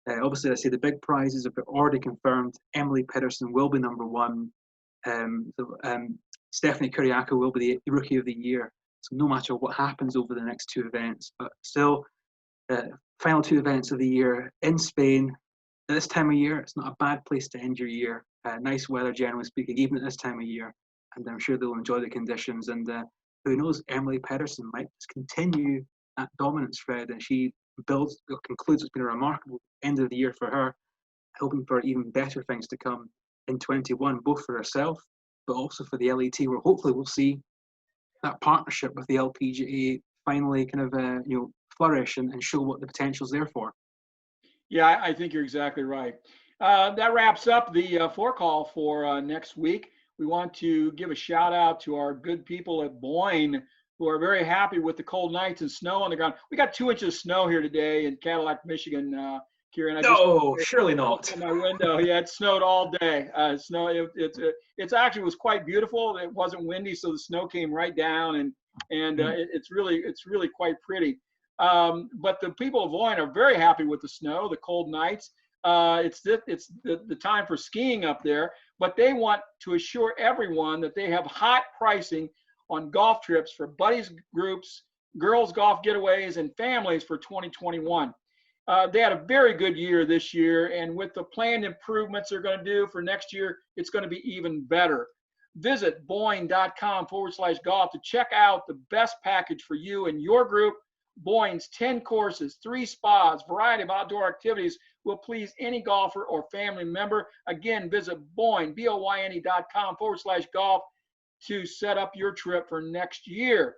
obviously I say the big prizes have been already confirmed. Emily Pedersen will be number one. Stephanie Kuriako will be the Rookie of the Year. So no matter what happens over the next two events, but still, final two events of the year in Spain. At this time of year, it's not a bad place to end your year. Nice weather, generally speaking, even at this time of year. And I'm sure they'll enjoy the conditions. And who knows, Emily Pedersen might just continue that dominance, Fred, and she concludes what's been a remarkable end of the year for her, hoping for even better things to come in 21, both for herself, but also for the LET, where hopefully we'll see that partnership with the LPGA finally kind of flourish and show what the potential's there for. Yeah, I think you're exactly right. That wraps up the forecall for next week. We want to give a shout out to our good people at Boyne who are very happy with the cold nights and snow on the ground. We got 2 inches of snow here today in Cadillac, Michigan. Kieran, no, surely not. In my window, yeah, it snowed all day. It's actually was quite beautiful. It wasn't windy, so the snow came right down, and it's really quite pretty. But the people of Boyne are very happy with the snow, the cold nights. It's the time for skiing up there, but they want to assure everyone that they have hot pricing on golf trips for buddies groups, girls golf getaways, and families for 2021. They had a very good year this year, and with the planned improvements they're going to do for next year, it's going to be even better. Visit boyne.com/golf to check out the best package for you and your group. Boyne's 10 courses, 3 spas, variety of outdoor activities will please any golfer or family member. Again, visit Boyne, BOYNE.com/golf to set up your trip for next year.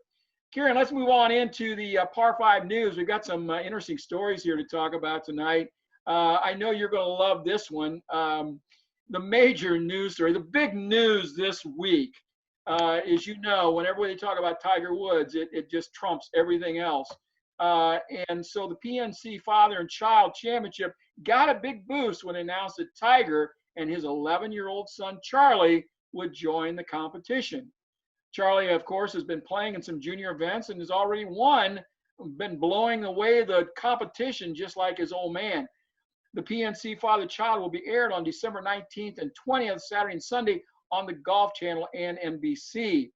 Kieran, let's move on into the Par 5 news. We've got some interesting stories here to talk about tonight. I know you're going to love this one. The major news story, the big news this week is, whenever they talk about Tiger Woods, it just trumps everything else. And so the PNC Father and Child Championship got a big boost when it announced that Tiger and his 11-year-old son, Charlie, would join the competition. Charlie, of course, has been playing in some junior events and has already been blowing away the competition just like his old man. The PNC Father Child will be aired on December 19th and 20th, Saturday and Sunday, on the Golf Channel and NBC.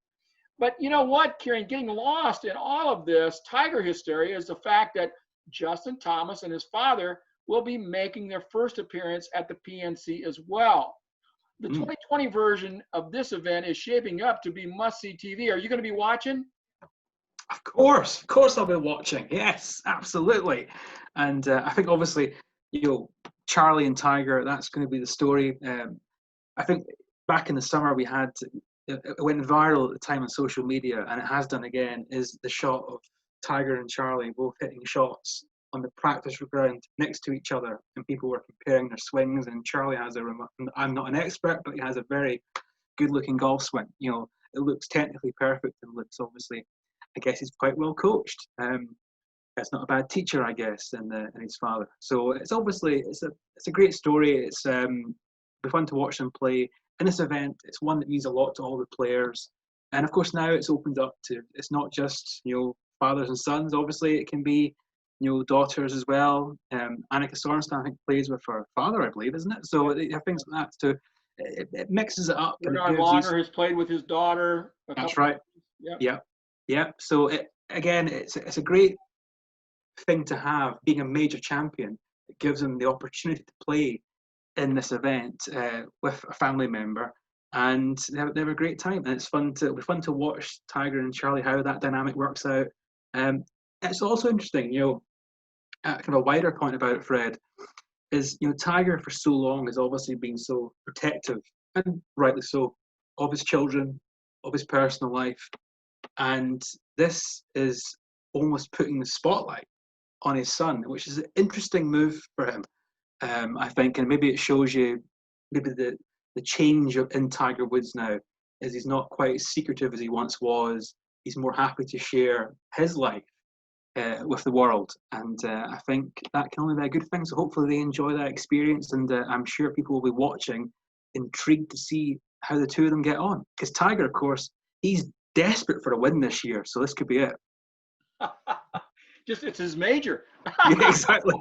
But you know what, Kieran, getting lost in all of this Tiger hysteria is the fact that Justin Thomas and his father will be making their first appearance at the PNC as well. The 2020 version of this event is shaping up to be must-see TV. Are you going to be watching? Of course I'll be watching. Yes, absolutely. And I think obviously, Charlie and Tiger, that's going to be the story. I think back in the summer we had, it went viral at the time on social media, and it has done again, is the shot of Tiger and Charlie both hitting shots on the practice ground next to each other, and people were comparing their swings. And Charlie has I'm not an expert, but he has a very good-looking golf swing. You know, it looks technically perfect and looks obviously, I guess he's quite well coached. That's not a bad teacher, I guess, and his father. So it's obviously it's a great story. It's be fun to watch them play in this event. It's one that means a lot to all the players, and of course now it's opened up to, it's not just, you know, fathers and sons. Obviously it can be, you know, daughters as well. Annika Sorenstam, I think, plays with her father, I believe, isn't it? So I think like that. So it mixes it up. Bernard Langer has played with his daughter. That's right. Yep. Yeah. So again, it's a great thing to have, being a major champion. It gives them the opportunity to play in this event with a family member, and they have a great time. And it'll be fun to watch Tiger and Charlie, how that dynamic works out. It's also interesting, you know, kind of a wider point about it, Fred, is, you know, Tiger for so long has obviously been so protective, and rightly so, of his children, of his personal life, and this is almost putting the spotlight on his son, which is an interesting move for him, I think, and maybe it shows you maybe the change in Tiger Woods now, is he's not quite as secretive as he once was. He's more happy to share his life with the world, and I think that can only be a good thing. So hopefully they enjoy that experience, and I'm sure people will be watching, intrigued to see how the two of them get on. Because Tiger, of course, he's desperate for a win this year, so this could be it. Just, it's his major. Yeah, exactly.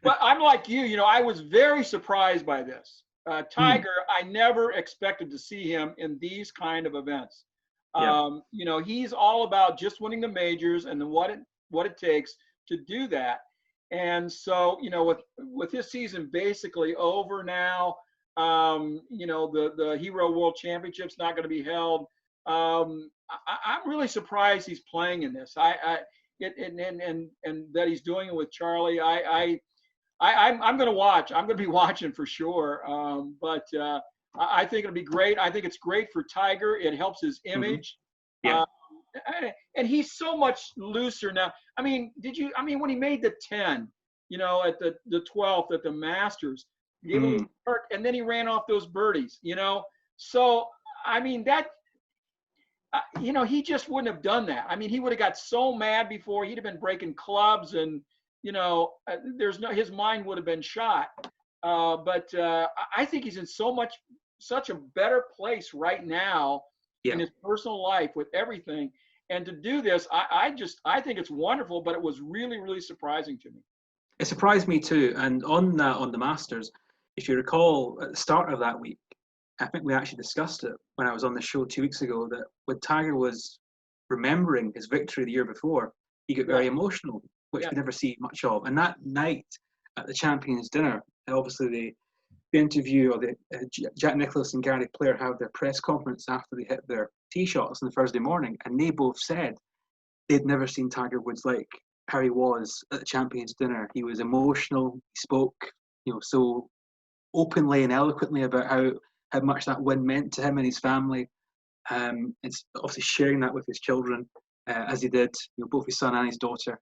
But I'm like you, you know, I was very surprised by this. Tiger, I never expected to see him in these kind of events. You know, he's all about just winning the majors and what it takes to do that. And so, you know, with his season basically over now, you know, the Hero World Championship's not going to be held. I'm really surprised he's playing in this. And that he's doing it with Charlie. I'm going to watch. I'm going to be watching for sure. But I think it'll be great. I think it's great for Tiger. It helps his image. Yeah. And he's so much looser now. I mean, when he made the 10, you know, at the 12th at the Masters, gave a little hurt, and then he ran off those birdies, you know. So, I mean, that, you know, he just wouldn't have done that. I mean, he would have got so mad before. He'd have been breaking clubs, and, you know, his mind would have been shot. But I think he's in such a better place right now in his personal life with everything. And to do this, I think it's wonderful, but it was really, really surprising to me. It surprised me too. And on the Masters, if you recall, at the start of that week, I think we actually discussed it when I was on the show 2 weeks ago, that when Tiger was remembering his victory the year before, he got very emotional, which we never see much of. And that night at the Champions Dinner, obviously the interview, or Jack Nicklaus and Gary Player have their press conference after they hit their tee shots on the Thursday morning, and they both said they'd never seen Tiger Woods like how he was at the Champions Dinner. He was emotional. He spoke, you know, so openly and eloquently about how much that win meant to him and his family. It's obviously sharing that with his children, as he did, you know, both his son and his daughter.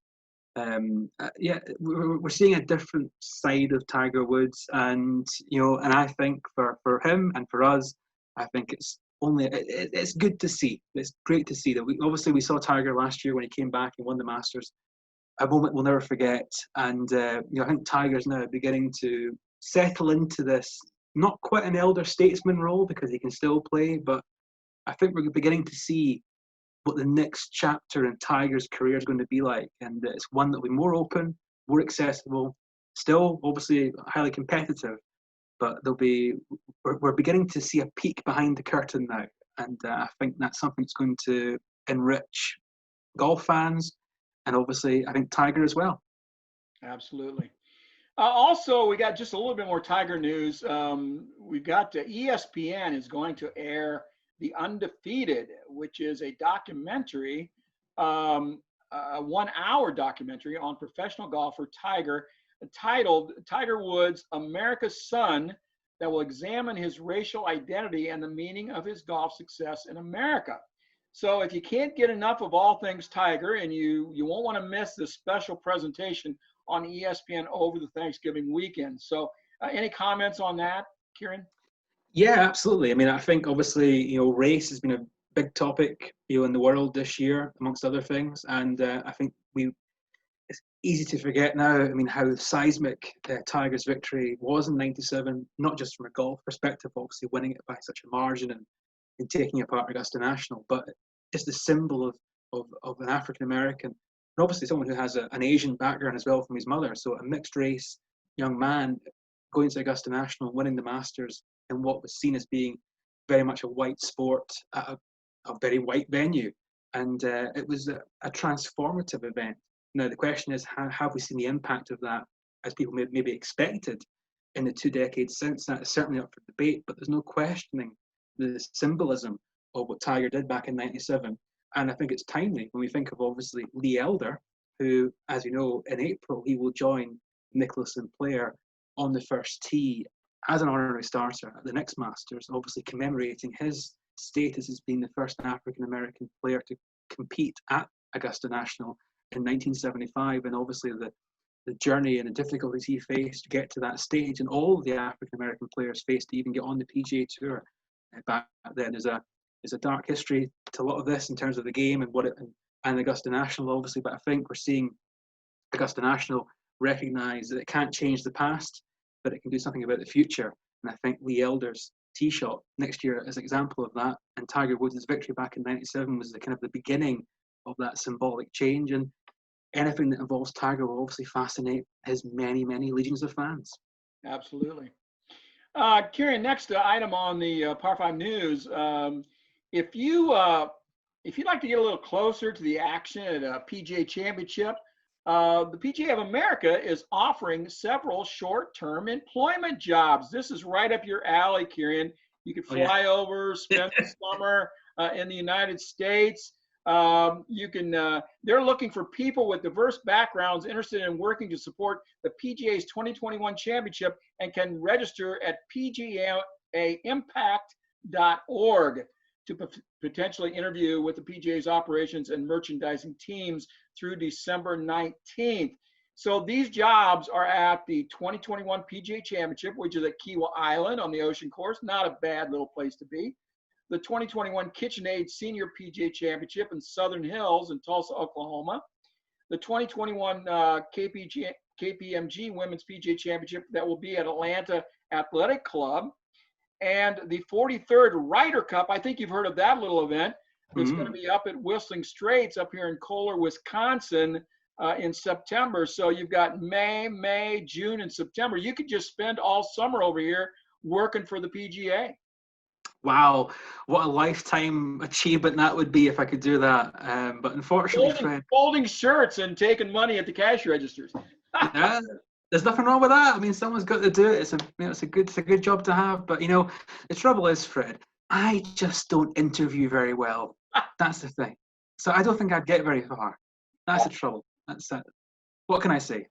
We're seeing a different side of Tiger Woods, and, you know, and I think for him and for us, I think it's good to see. It's great to see that we saw Tiger last year when he came back and won the Masters, a moment we'll never forget. And you know, I think Tiger's now beginning to settle into this, not quite an elder statesman role because he can still play, but I think we're beginning to see what the next chapter in Tiger's career is going to be like, and it's one that will be more open, more accessible, still obviously highly competitive, but we're beginning to see a peek behind the curtain now, and I think that's something that's going to enrich golf fans, and obviously I think Tiger as well. Absolutely. Also, we got just a little bit more Tiger news. We've got ESPN is going to air The Undefeated, which is a documentary, a 1-hour documentary on professional golfer Tiger, titled Tiger Woods, America's Son, that will examine his racial identity and the meaning of his golf success in America. So if you can't get enough of all things Tiger, and you won't want to miss this special presentation on ESPN over the Thanksgiving weekend. So any comments on that, Kieran? Yeah, absolutely. I mean, I think obviously, race has been a big topic, in the world this year, amongst other things. And I think it's easy to forget now, I mean, how seismic Tiger's victory was in '97, not just from a golf perspective, obviously winning it by such a margin and taking apart Augusta National, but just the symbol of an African American, and obviously someone who has an Asian background as well from his mother. So a mixed race young man going to Augusta National, winning the Masters in what was seen as being very much a white sport at a very white venue. And it was a transformative event. Now, the question is, how have we seen the impact of that as people maybe expected in the 2 decades since? That is certainly up for debate, but there's no questioning the symbolism of what Tiger did back in '97. And I think it's timely when we think of, obviously, Lee Elder, who, as you know, in April, he will join Nicholas Sinclair on the first tee as an honorary starter at the next Masters, obviously commemorating his status as being the first African-American player to compete at Augusta National in 1975, and obviously the journey and the difficulties he faced to get to that stage, and all of the African-American players faced to even get on the PGA Tour back then. There's a dark history to a lot of this in terms of the game and Augusta National, obviously, but I think we're seeing Augusta National recognise that it can't change the past, but it can do something about the future. And I think Lee Elder's tee shot next year is an example of that. And Tiger Woods' victory back in '97 was the beginning of that symbolic change. And anything that involves Tiger will obviously fascinate his many, many legions of fans. Absolutely. Kieran, next item on the Par 5 News. If you'd like to get a little closer to the action at a PGA Championship, the PGA of America is offering several short-term employment jobs. This is right up your alley, Kieran. You could fly over, spend the summer in the United States. They're looking for people with diverse backgrounds interested in working to support the PGA's 2021 championship, and can register at pgaimpact.org to potentially interview with the PGA's operations and merchandising teams through December 19th. So these jobs are at the 2021 PGA Championship, which is at Kiawah Island on the ocean course. Not a bad little place to be. The 2021 KitchenAid Senior PGA Championship in Southern Hills in Tulsa, Oklahoma. The 2021 KPMG Women's PGA Championship that will be at Atlanta Athletic Club. And the 43rd Ryder Cup, I think you've heard of that little event. It's going to be up at Whistling Straits up here in Kohler, Wisconsin in September. So you've got May, June, and September. You could just spend all summer over here working for the PGA. Wow, what a lifetime achievement that would be if I could do that. But unfortunately, folding shirts and taking money at the cash registers. Yeah, there's nothing wrong with that. I mean, someone's got to do it. It's a good job to have. But the trouble is, Fred, I just don't interview very well. That's the thing. So I don't think I'd get very far. That's the trouble. That's it. What can I say?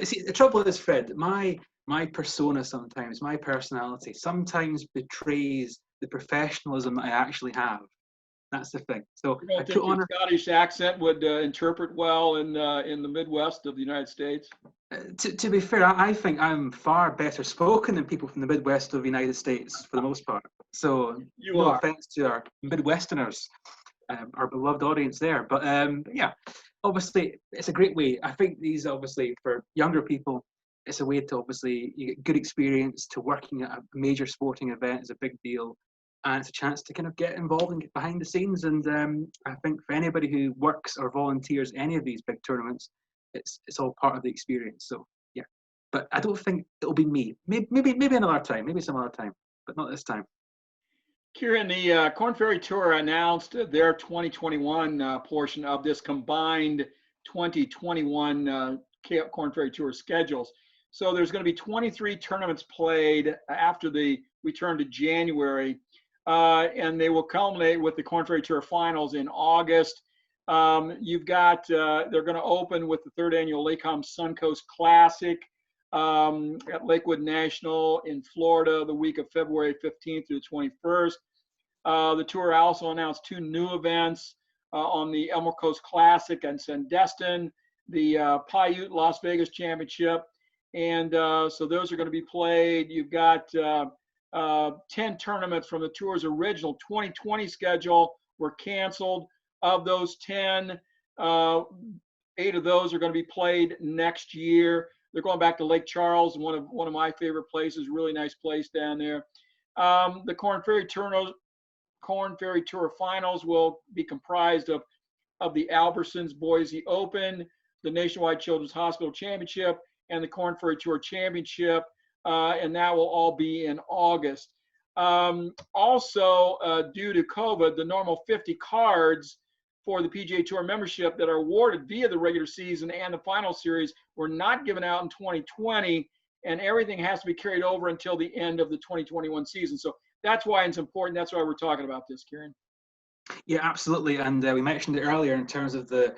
See, the trouble is, Fred, my persona sometimes, my personality sometimes betrays the professionalism that I actually have. That's the thing. So you don't think your Scottish accent would interpret well in the Midwest of the United States? To be fair, I think I'm far better spoken than people from the Midwest of the United States for the most part. So no offense to our Midwesterners, our beloved audience there. But yeah, obviously it's a great way. I think these obviously for younger people, it's a way to obviously you get good experience. To working at a major sporting event is a big deal. And it's a chance to kind of get involved and get behind the scenes. And I think for anybody who works or volunteers any of these big tournaments, it's all part of the experience. So yeah, but I don't think it'll be me. Maybe another time, maybe some other time, but not this time. Kieran, the Korn Ferry Tour announced their 2021 portion of this combined 2021 Korn Ferry Tour schedules. So there's going to be 23 tournaments played after the return to January. And they will culminate with the Korn Ferry Tour Finals in August. You've got, they're going to open with the 3rd annual Lakeham Suncoast Classic at Lakewood National in Florida the week of February 15th through the 21st. The tour also announced 2 new events on the Elmore Coast Classic and Sandestin, the Paiute Las Vegas Championship. And so those are going to be played. You've got 10 tournaments from the tour's original 2020 schedule were canceled. Of those 10, 8 of those are going to be played next year. They're going back to Lake Charles, one of my favorite places, really nice place down there. The Corn Ferry Tour finals will be comprised of the Albertsons Boise Open, the Nationwide Children's Hospital Championship, and the Corn Ferry Tour Championship, and that will all be in August. Also, due to COVID, the normal 50 cards for the PGA Tour membership that are awarded via the regular season and the final series were not given out in 2020, and everything has to be carried over until the end of the 2021 season. So that's why it's important. That's why we're talking about this, Kieran. Yeah, absolutely. And we mentioned it earlier in terms of the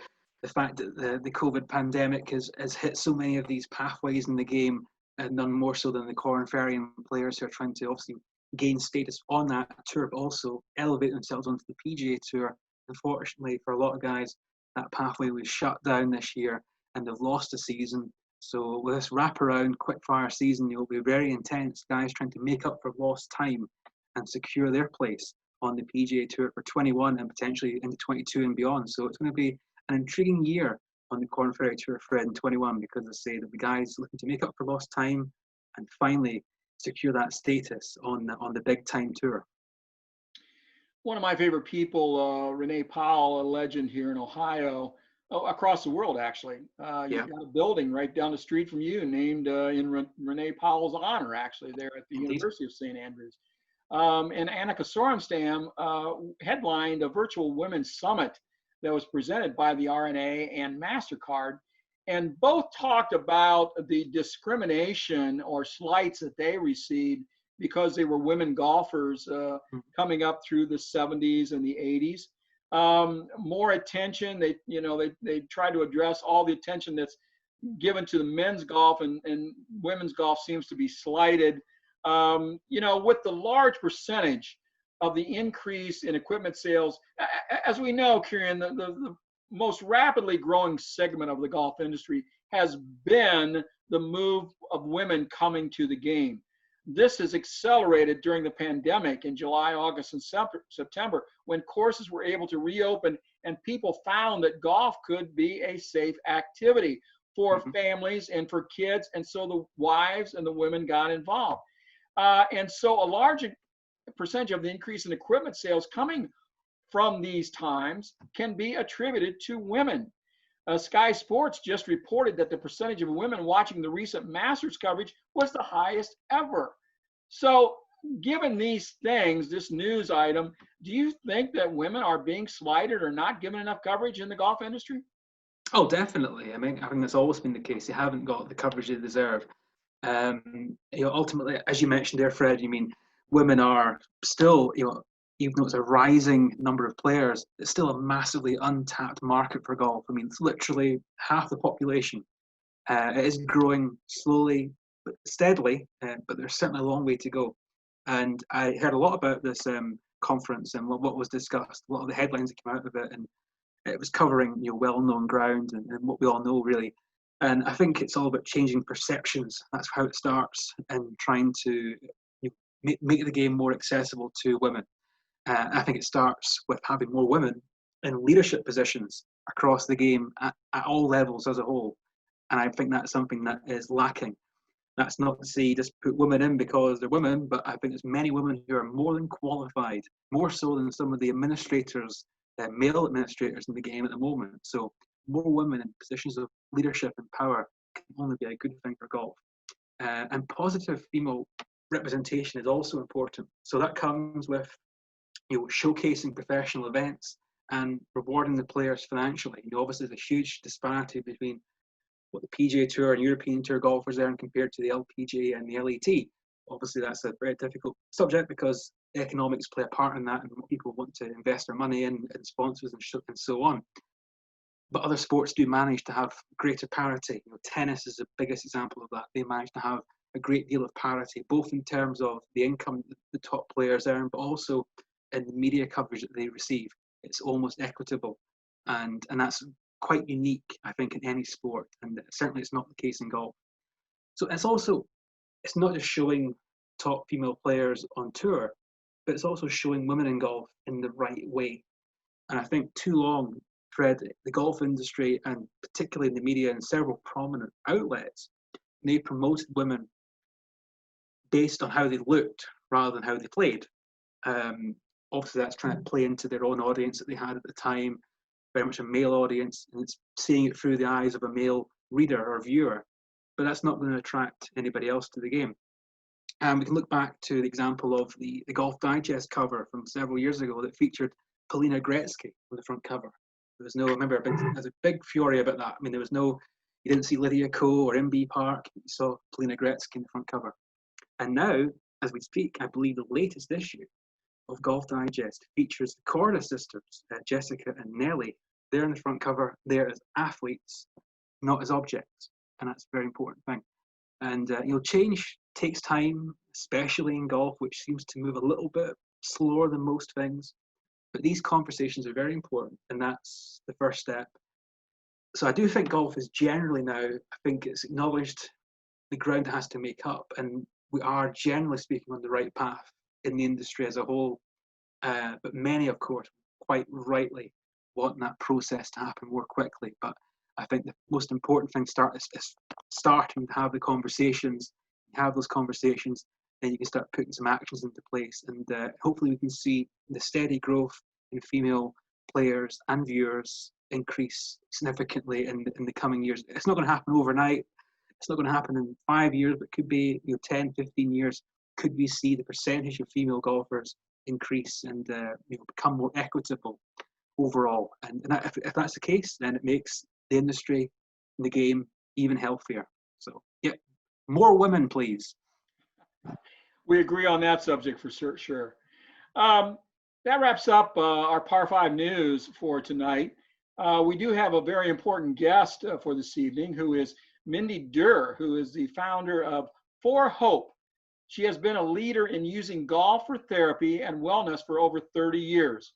fact that the COVID pandemic has hit so many of these pathways in the game, and none more so than the Corn Ferry and players who are trying to obviously gain status on that tour, but also elevate themselves onto the PGA Tour. Unfortunately, for a lot of guys, that pathway was shut down this year and they've lost a season. So with this wraparound quickfire season, it'll be very intense. Guys trying to make up for lost time and secure their place on the PGA Tour for 21 and potentially into 22 and beyond. So it's going to be an intriguing year on the Corn Ferry Tour, Fred, in 21, because I say that the guys looking to make up for lost time and finally secure that status on the big time tour. One of my favorite people, Renee Powell, a legend here in Ohio, across the world actually. You've got a building right down the street from you named in Renee Powell's honor, actually, there at the University of St. Andrews. And Annika Sorenstam headlined a virtual women's summit that was presented by the R&A and MasterCard. And both talked about the discrimination or slights that they received because they were women golfers coming up through the 70s and the 80s. More attention, they tried to address all the attention that's given to the men's golf, and women's golf seems to be slighted. With the large percentage of the increase in equipment sales, as we know, Kieran, the most rapidly growing segment of the golf industry has been the move of women coming to the game. This has accelerated during the pandemic in July, August, and September, when courses were able to reopen and people found that golf could be a safe activity for families and for kids. And so the wives and the women got involved. And so a large percentage of the increase in equipment sales coming from these times can be attributed to women. Sky Sports just reported that the percentage of women watching the recent Masters coverage was the highest ever. So given these things, this news item, do you think that women are being slighted or not given enough coverage in the golf industry? Oh, definitely. I think that's always been the case. They haven't got the coverage they deserve. Ultimately, as you mentioned there, Fred, women are still, even though it's a rising number of players, it's still a massively untapped market for golf. It's literally half the population. It is growing slowly but steadily, but there's certainly a long way to go. And I heard a lot about this conference and what was discussed, a lot of the headlines that came out of it, and it was covering well-known ground and what we all know, really. And I think it's all about changing perceptions. That's how it starts, and trying to make the game more accessible to women. I think it starts with having more women in leadership positions across the game at all levels as a whole. And I think that's something that is lacking. That's not to say just put women in because they're women, but I think there's many women who are more than qualified, more so than some of the administrators, male administrators in the game at the moment. So more women in positions of leadership and power can only be a good thing for golf. And positive female representation is also important. So that comes with showcasing professional events and rewarding the players financially. Obviously there's a huge disparity between what the PGA Tour and European Tour golfers earn compared to the LPGA and the LET. Obviously that's a very difficult subject because economics play a part in that, and people want to invest their money in sponsors and so on. But other sports do manage to have greater parity. Tennis is the biggest example of that. They manage to have a great deal of parity, both in terms of the income the top players earn, but also in the media coverage that they receive. It's almost equitable, and that's quite unique, I think, in any sport, and certainly it's not the case in golf. So it's not just showing top female players on tour, but it's also showing women in golf in the right way. And I think too long, Fred, the golf industry, and particularly in the media and several prominent outlets, they promoted women based on how they looked rather than how they played. Obviously, that's trying to play into their own audience that they had at the time, very much a male audience, and it's seeing it through the eyes of a male reader or viewer. But that's not going to attract anybody else to the game. We can look back to the example of the Golf Digest cover from several years ago that featured Polina Gretzky on the front cover. There was no, I remember there was a big fury about that. I mean, there was no, you didn't see Lydia Ko or MB Park, you saw Polina Gretzky on the front cover. And now, as we speak, I believe the latest issue of Golf Digest features the Corda sisters, Jessica and Nelly. They're on the front cover. They're as athletes, not as objects, and that's a very important thing. And change takes time, especially in golf, which seems to move a little bit slower than most things. But these conversations are very important, and that's the first step. So I do think golf is generally now, I think it's acknowledged the ground has to make up, and we are generally speaking on the right path in the industry as a whole. But many, of course, quite rightly want that process to happen more quickly. But I think the most important thing is starting to have the conversations. You have those conversations, then you can start putting some actions into place, and hopefully we can see the steady growth in female players and viewers increase significantly in the coming years. It's not going to happen overnight. It's not going to happen in 5 years, but it could be 10, 15 years. Could we see the percentage of female golfers increase and become more equitable overall? And if that's the case, then it makes the industry and the game even healthier. So, yeah, more women, please. We agree on that subject for sure. That wraps up our Par 5 news for tonight. We do have a very important guest for this evening, who is Mindy Derr, who is the founder of Fore Hope. She has been a leader in using golf for therapy and wellness for over 30 years.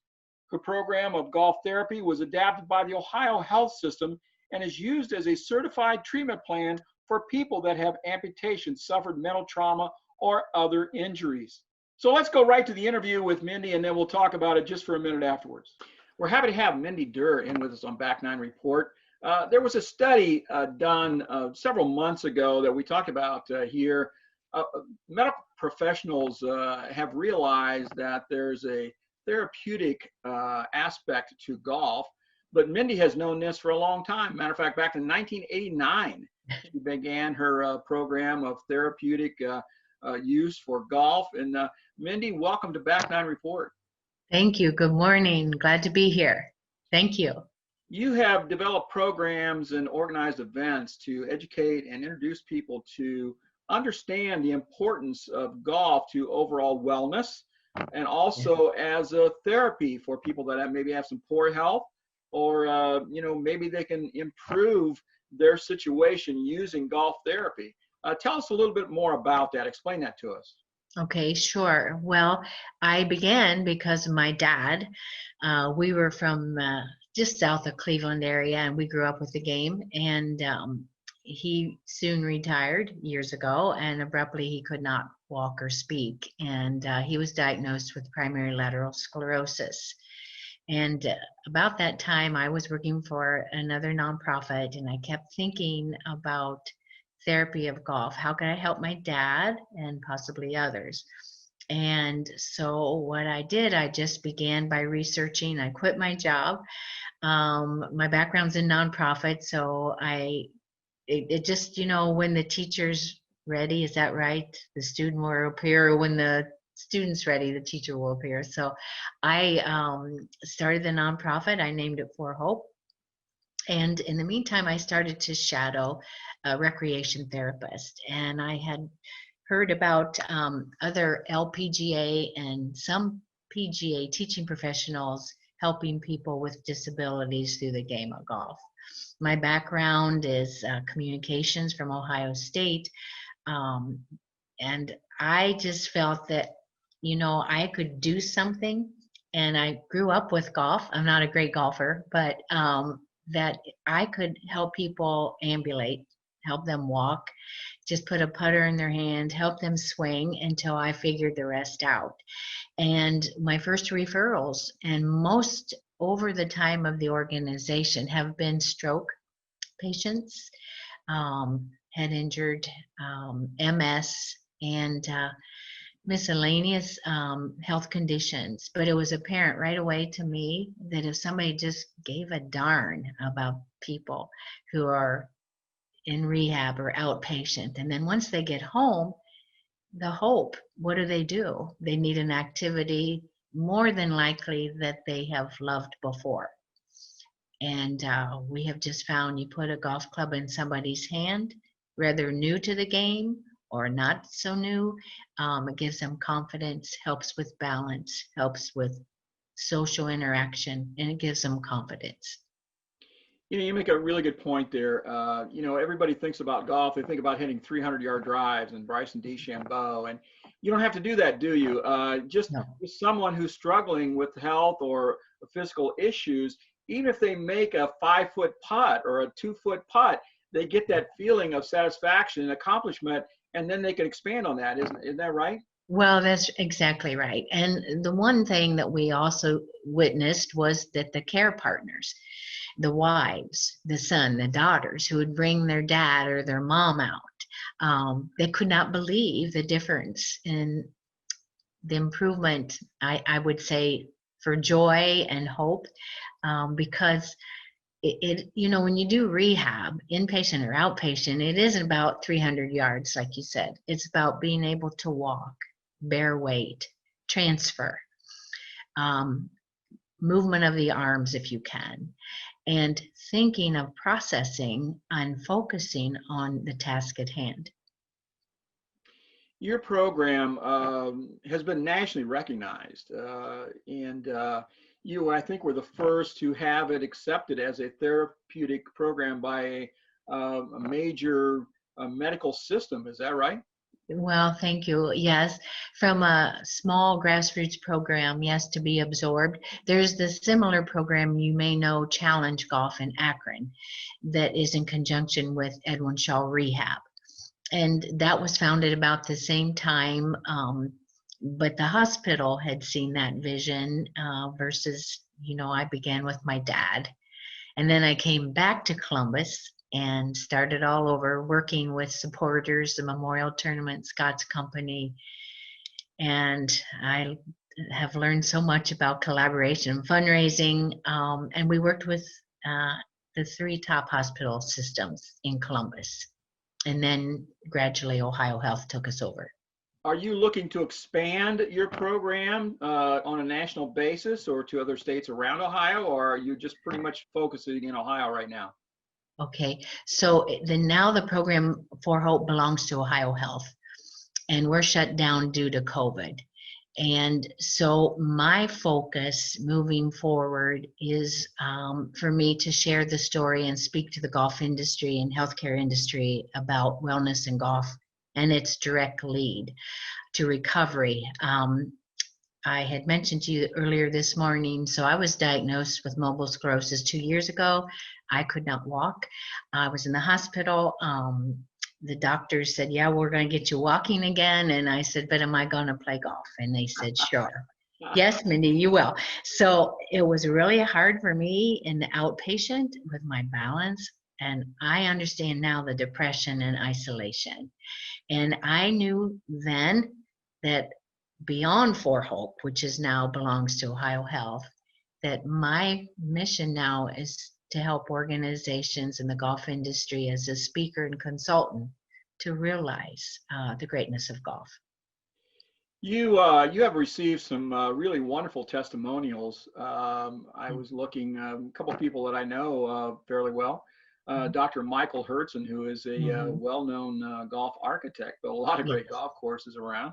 Her program of golf therapy was adapted by the Ohio health system and is used as a certified treatment plan for people that have amputations, suffered mental trauma, or other injuries. So let's go right to the interview with Mindy, and then we'll talk about it just for a minute afterwards. We're happy to have Mindy Derr in with us on Back Nine Report. There was a study done several months ago that we talked about here. Medical professionals have realized that there's a therapeutic aspect to golf, but Mindy has known this for a long time. Matter of fact, back in 1989, she began her program of therapeutic use for golf. And Mindy, welcome to Back Nine Report. Thank you. Good morning. Glad to be here. Thank you. You have developed programs and organized events to educate and introduce people to understand the importance of golf to overall wellness, and also as a therapy for people that maybe have some poor health, or maybe they can improve their situation using golf therapy. Tell us a little bit more about that. Explain that to us. Okay, sure. Well, I began because of my dad. We were from just south of Cleveland area, and we grew up with the game. And he soon retired years ago, and abruptly he could not walk or speak. And he was diagnosed with primary lateral sclerosis. And about that time, I was working for another nonprofit, and I kept thinking about therapy of golf. How can I help my dad and possibly others? And so what I did, I just began by researching. I quit my job. My background's in nonprofit, so it just, when the teacher's ready, is that right? The student will appear, or when the student's ready, the teacher will appear. So I started the nonprofit. I named it Fore Hope. And in the meantime, I started to shadow a recreation therapist. And I had heard about other LPGA and some PGA teaching professionals helping people with disabilities through the game of golf. My background is communications from Ohio State. And I just felt that, I could do something and I grew up with golf. I'm not a great golfer, but that I could help people ambulate, help them walk, just put a putter in their hand, help them swing until I figured the rest out. And my first referrals, and most over the time of the organization, have been stroke patients, head injured, MS, and miscellaneous health conditions. But it was apparent right away to me that if somebody just gave a darn about people who are in rehab or outpatient, and then once they get home, the hope, what do? They need an activity more than likely that they have loved before. And we have just found you put a golf club in somebody's hand, whether new to the game or not so new, it gives them confidence, helps with balance, helps with social interaction, and it gives them confidence. You know, you make a really good point there. You know, everybody thinks about golf. They think about hitting 300-yard drives and Bryson DeChambeau, and you don't have to do that, do you? Just No. with someone who's struggling with health or physical issues, even if they make a 5-foot putt or a 2-foot putt, they get that feeling of satisfaction and accomplishment, and then they can expand on that. Isn't that right? Well, that's exactly right. And the one thing that we also witnessed was that the care partners, the wives, the son, the daughters who would bring their dad or their mom out, they could not believe the difference in the improvement, I would say, for joy and hope, because you know, when you do rehab, inpatient or outpatient, it isn't about 300 yards, like you said. It's about being able to walk, bear weight, transfer, movement of the arms if you can, and thinking of processing and focusing on the task at hand. Your program has been nationally recognized, and you, I think, were the first to have it accepted as a therapeutic program by a major medical system. Is that right? Well, thank you. Yes, from a small grassroots program, yes, to be absorbed. There's the similar program you may know, Challenge Golf in Akron, that is in conjunction with Edwin Shaw Rehab. And that was founded about the same time, but the hospital had seen that vision versus, you know, I began with my dad. And then I came back to Columbus and started all over working with supporters, the Memorial Tournament, Scott's Company. And I have learned so much about collaboration and fundraising. And we worked with the 3 top hospital systems in Columbus. And then gradually Ohio Health took us over. Are you looking to expand your program on a national basis or to other states around Ohio, or are you just pretty much focusing in Ohio right now? Okay, so now the program Fore Hope belongs to Ohio Health, and we're shut down due to COVID. And so my focus moving forward is for me to share the story and speak to the golf industry and healthcare industry about wellness and golf and its direct lead to recovery. I had mentioned to you earlier this morning, so I was diagnosed with multiple sclerosis 2 years ago. I could not walk. I was in the hospital. The doctors said, yeah, we're going to get you walking again. And I said, but am I going to play golf? And they said, sure. Yes, Mindy, you will. So it was really hard for me in the outpatient with my balance. And I understand now the depression and isolation. And I knew then that beyond Fore Hope, which is now belongs to Ohio Health, that my mission now is to help organizations in the golf industry as a speaker and consultant to realize the greatness of golf. You have received some really wonderful testimonials. I was looking a couple of people that I know fairly well. Dr. Michael Hertzen, who is a well-known golf architect, but a lot of great golf courses around.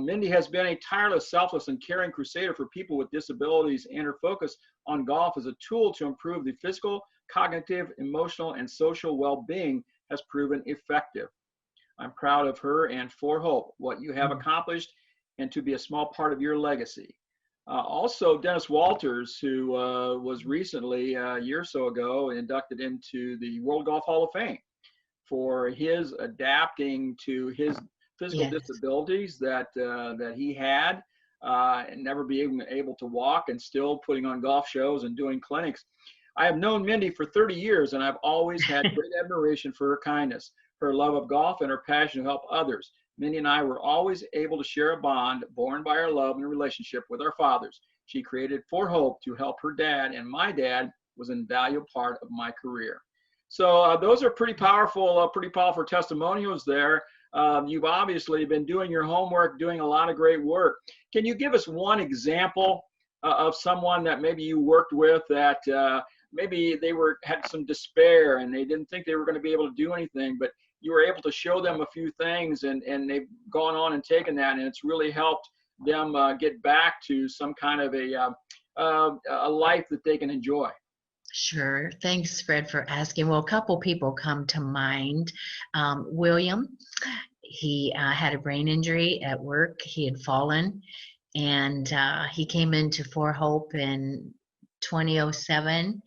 Mindy has been a tireless, selfless, and caring crusader for people with disabilities, and her focus on golf as a tool to improve the physical, cognitive, emotional, and social well-being has proven effective. I'm proud of her and Fore Hope, what you have accomplished, and to be a small part of your legacy. Also, Dennis Walters, who was recently, a year or so ago, inducted into the World Golf Hall of Fame for his adapting to his physical Yes. disabilities that he had, and never being able to walk, and still putting on golf shows and doing clinics. I have known Mindy for 30 years, and I've always had great admiration for her kindness, her love of golf, and her passion to help others. Mindy and I were always able to share a bond born by our love and relationship with our fathers. She created Fore Hope to help her dad, and my dad was an invaluable part of my career. So those are pretty powerful testimonials there. You've obviously been doing your homework, doing a lot of great work. Can you give us one example of someone that maybe you worked with that maybe they had some despair and they didn't think they were going to be able to do anything, but you were able to show them a few things, and they've gone on and taken that, and it's really helped them get back to some kind of a life that they can enjoy? Sure. Thanks, Fred, for asking. Well, a couple people come to mind. William, he had a brain injury at work. He had fallen, and he came into Fore Hope in 2007.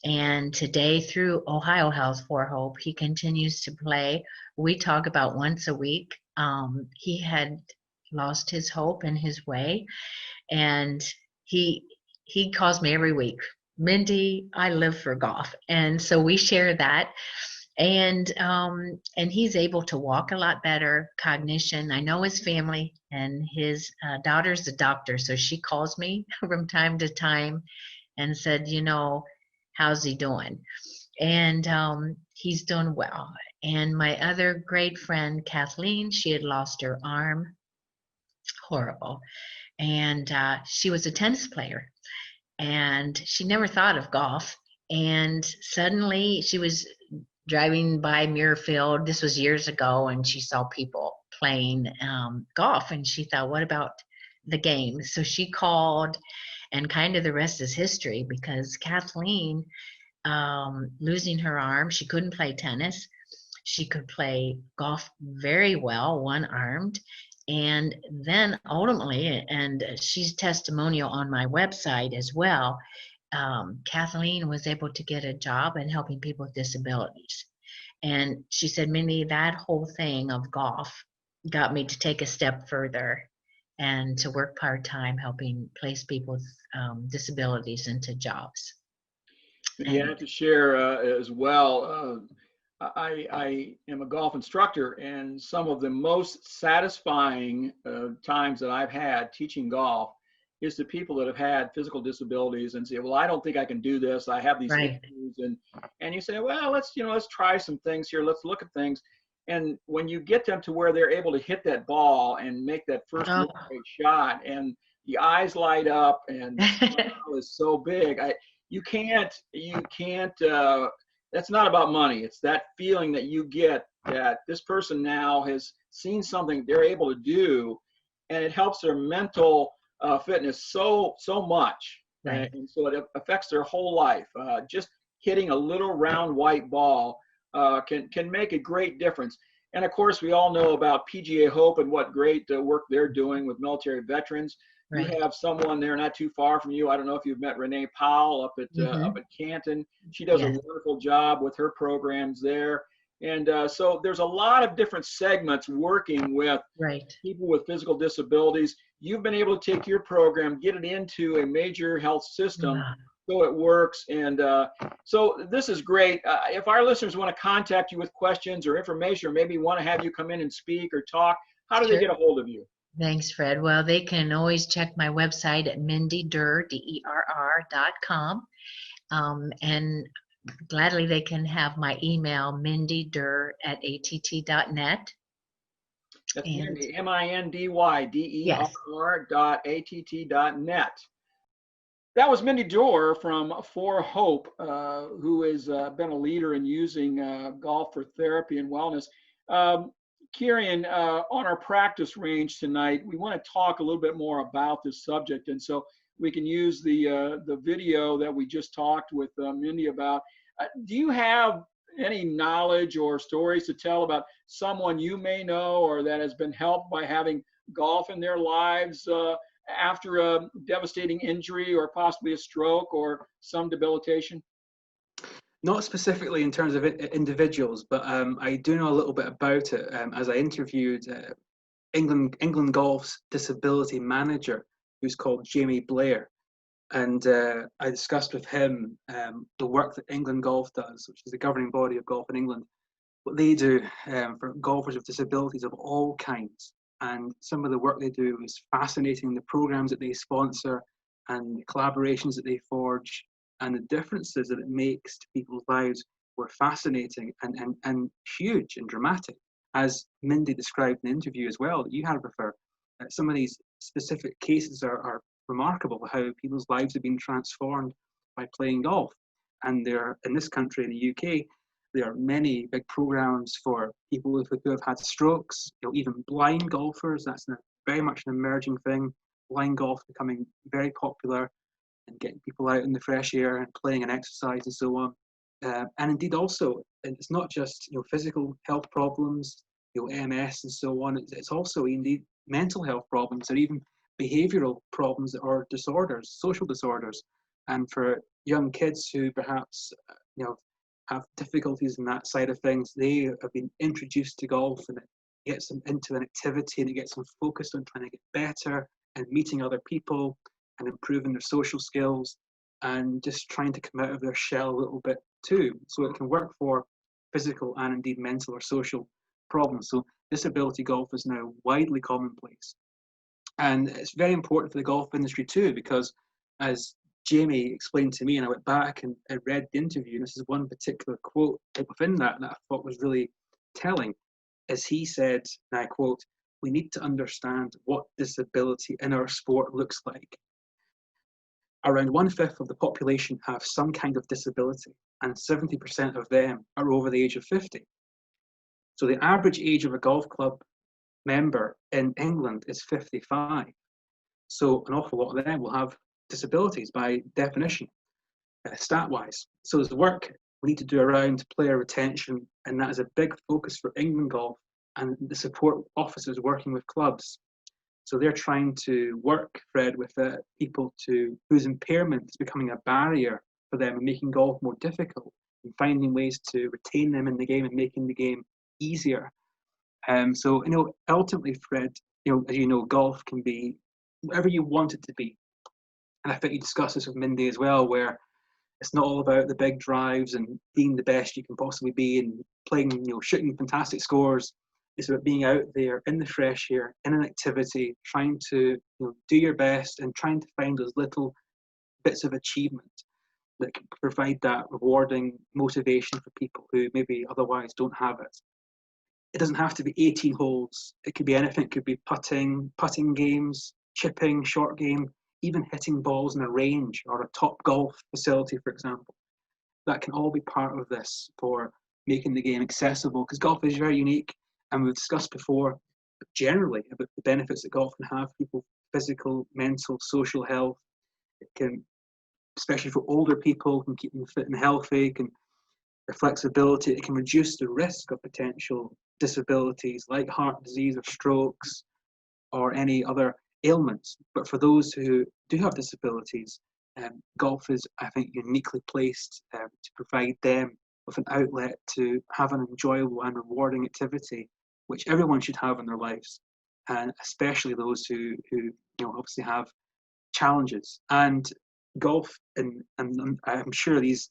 And today, through Ohio House Fore Hope, he continues to play. We talk about once a week. He had lost his hope and his way, and he calls me every week, Mindy, I live for golf. And so we share that. And he's able to walk a lot better, cognition. I know his family, and his daughter's a doctor, so she calls me from time to time and said, how's he doing? And he's doing well. And my other great friend, Kathleen, she had lost her arm. Horrible. And she was a tennis player, and she never thought of golf. And suddenly she was driving by Muirfield. This was years ago, and she saw people playing golf, and she thought, what about the game? So she called, and kind of the rest is history, because Kathleen, losing her arm, she couldn't play tennis. She could play golf very well, one-armed. And then ultimately, and she's testimonial on my website as well, Kathleen was able to get a job in helping people with disabilities. And she said, Mindy, that whole thing of golf got me to take a step further and to work part-time helping place people with disabilities into jobs. You have to share as well. I am a golf instructor, and some of the most satisfying times that I've had teaching golf is to people that have had physical disabilities and say, well, I don't think I can do this. I have these issues. And you say, well, let's try some things here. Let's look at things. And when you get them to where they're able to hit that ball and make that first great shot, and the eyes light up and the smile is so big, you can't, that's not about money. It's that feeling that you get that this person now has seen something they're able to do, and it helps their mental fitness so much. Right. And so it affects their whole life. Just hitting a little round white ball can make a great difference. And of course, we all know about PGA Hope and what great work they're doing with military veterans. Right. You have someone there not too far from you. I don't know if you've met Renee Powell up at Canton. She does a wonderful job with her programs there. And so there's a lot of different segments working with people with physical disabilities. You've been able to take your program, get it into a major health system so it works. And so this is great. If our listeners want to contact you with questions or information, or maybe want to have you come in and speak or talk, how do they get a hold of you? Thanks, Fred. Well, they can always check my website at Mindy Derr, DERR.com. And gladly they can have my email, mindyderr@att.net. That's Mindy, MINDYDERR.att.net. That was Mindy Derr from Fore Hope, who has been a leader in using golf for therapy and wellness. Kieran, on our practice range tonight, we want to talk a little bit more about this subject, and so we can use the video that we just talked with Mindy about. Do you have any knowledge or stories to tell about someone you may know or that has been helped by having golf in their lives after a devastating injury or possibly a stroke or some debilitation? Not specifically in terms of individuals, but I do know a little bit about it as I interviewed England Golf's disability manager, who's called Jamie Blair. And I discussed with him the work that England Golf does, which is the governing body of golf in England, what they do for golfers with disabilities of all kinds. And some of the work they do is fascinating, the programs that they sponsor and the collaborations that they forge and the differences that it makes to people's lives were fascinating and huge and dramatic. As Mindy described in the interview as well that you had with her, some of these specific cases are remarkable, how people's lives have been transformed by playing golf. And there, in this country, in the UK, there are many big programs for people who have had strokes, even blind golfers. That's very much an emerging thing. Blind golf becoming very popular and getting people out in the fresh air and playing and exercise and so on. And indeed also, it's not just physical health problems, MS and so on. It's also indeed mental health problems or even behavioural problems or disorders, social disorders. And for young kids who perhaps have difficulties in that side of things, they have been introduced to golf and it gets them into an activity and it gets them focused on trying to get better and meeting other people and improving their social skills and just trying to come out of their shell a little bit too. So it can work for physical and indeed mental or social problems. So disability golf is now widely commonplace. And it's very important for the golf industry too, because as Jamie explained to me, and I went back and I read the interview, and this is one particular quote within that I thought was really telling, as he said, and I quote, "We need to understand what disability in our sport looks like. Around 1/5 of the population have some kind of disability, and 70% of them are over the age of 50. So the average age of a golf club member in England is 55. So an awful lot of them will have disabilities by definition, stat-wise. So there's work we need to do around player retention, and that is a big focus for England Golf and the support officers working with clubs. So they're trying to work, Fred, with people whose impairment is becoming a barrier for them and making golf more difficult and finding ways to retain them in the game and making the game easier. So, ultimately, Fred, as you know, golf can be whatever you want it to be. And I think you discussed this with Mindy as well, where it's not all about the big drives and being the best you can possibly be and playing, shooting fantastic scores. It's about being out there in the fresh air, in an activity, trying to do your best and trying to find those little bits of achievement that can provide that rewarding motivation for people who maybe otherwise don't have it. It doesn't have to be 18 holes. It could be anything. It could be putting games, chipping, short game, even hitting balls in a range or a top golf facility, for example. That can all be part of this for making the game accessible, because golf is very unique, and we've discussed before generally about the benefits that golf can have for people's physical, mental, social health. It can, especially for older people, can keep them fit and healthy, the flexibility, it can reduce the risk of potential disabilities like heart disease or strokes or any other ailments. But for those who do have disabilities, golf is, I think, uniquely placed to provide them with an outlet to have an enjoyable and rewarding activity, which everyone should have in their lives, and especially those who obviously have challenges. And golf, and I'm sure these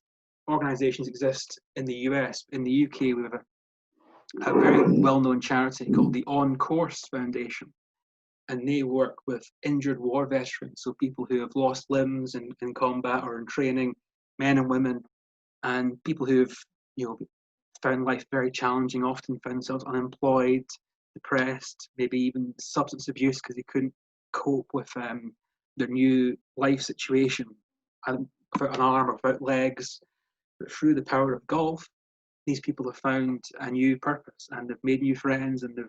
organisations exist in the US. In the UK, we have a very well-known charity called the On Course Foundation, and they work with injured war veterans, so people who have lost limbs in combat or in training, men and women, and people who have found life very challenging, often found themselves unemployed, depressed, maybe even substance abuse because they couldn't cope with their new life situation, without an arm or without legs. But through the power of golf, these people have found a new purpose and they've made new friends and they've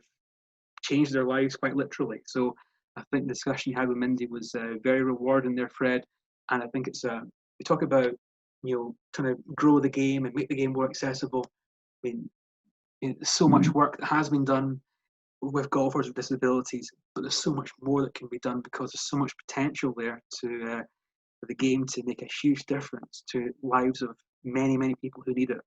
changed their lives quite literally. So I think the discussion you had with Mindy was very rewarding there, Fred. And I think it's we talk about trying to grow the game and make the game more accessible. I mean, there's so much work that has been done with golfers with disabilities, but there's so much more that can be done because there's so much potential there for the game to make a huge difference to lives of many, many people who need it.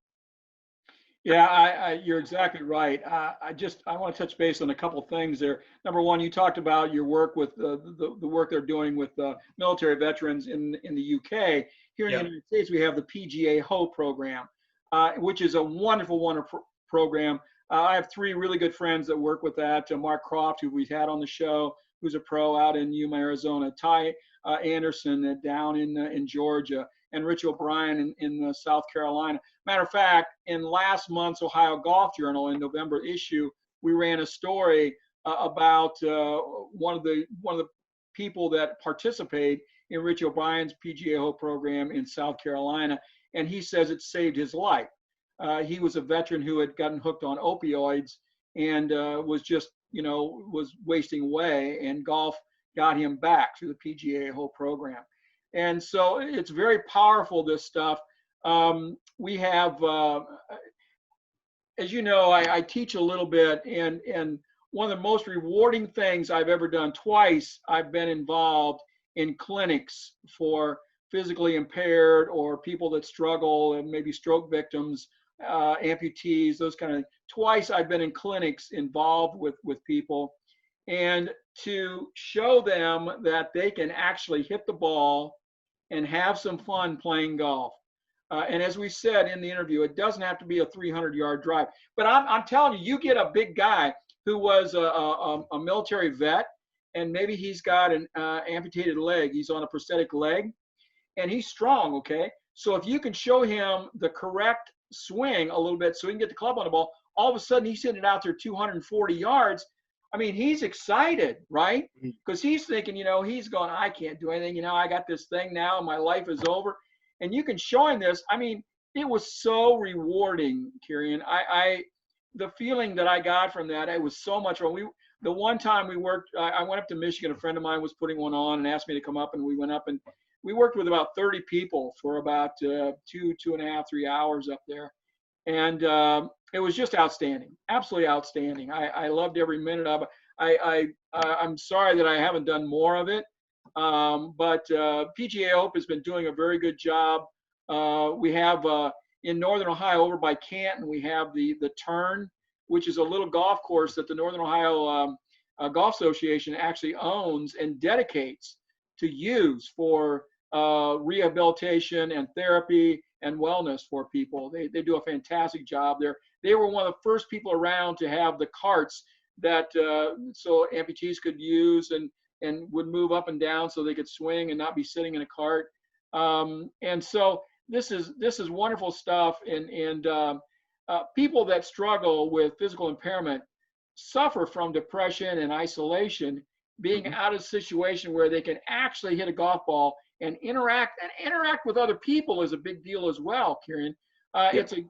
Yeah, you're exactly right. I want to touch base on a couple of things there. Number one, you talked about your work with the work they're doing with military veterans in the UK. Here in the United States, we have the PGA Hope program, which is a wonderful, wonderful program. I have three really good friends that work with that. Mark Croft, who we've had on the show, who's a pro out in Yuma, Arizona. Ty Anderson down in Georgia, and Rich O'Brien in South Carolina. Matter of fact, in last month's Ohio Golf Journal in November issue, we ran a story about one of the people that participate in Rich O'Brien's PGA Hope program in South Carolina, and he says it saved his life. He was a veteran who had gotten hooked on opioids and was just, was wasting away, and golf got him back through the PGA Hope program. And so it's very powerful, this stuff. We have, as you know, I teach a little bit, and one of the most rewarding things I've ever done, twice I've been involved in clinics for physically impaired or people that struggle, and maybe stroke victims, amputees, those kind of things. Twice I've been in clinics involved with people, and to show them that they can actually hit the ball and have some fun playing golf. And as we said in the interview, it doesn't have to be a 300-yard drive. But I'm telling you, you get a big guy who was a military vet, and maybe he's got an amputated leg. He's on a prosthetic leg, and he's strong, okay? So if you can show him the correct swing a little bit so he can get the club on the ball, all of a sudden he's hitting it out there 240 yards. I mean, he's excited, right? Because he's thinking, he's going, I can't do anything. I got this thing now. My life is over. And you can show him this. I mean, it was so rewarding, Kieran. The feeling that I got from that, it was so much fun. The one time we worked, I went up to Michigan. A friend of mine was putting one on and asked me to come up, and we went up and we worked with about 30 people for about 2.5, 3 hours up there. And it was just outstanding, absolutely outstanding. I loved every minute of it. I'm sorry that I haven't done more of it, but PGA Hope has been doing a very good job. We have in Northern Ohio, over by Canton, we have the Turn, which is a little golf course that the Northern Ohio Golf Association actually owns and dedicates to use for rehabilitation and therapy and wellness for people. They do a fantastic job there. They were one of the first people around to have the carts that so amputees could use and would move up and down so they could swing and not be sitting in a cart. And so this is wonderful stuff. And people that struggle with physical impairment suffer from depression and isolation. Being out of a situation where they can actually hit a golf ball and interact with other people is a big deal as well, Kieran. It's a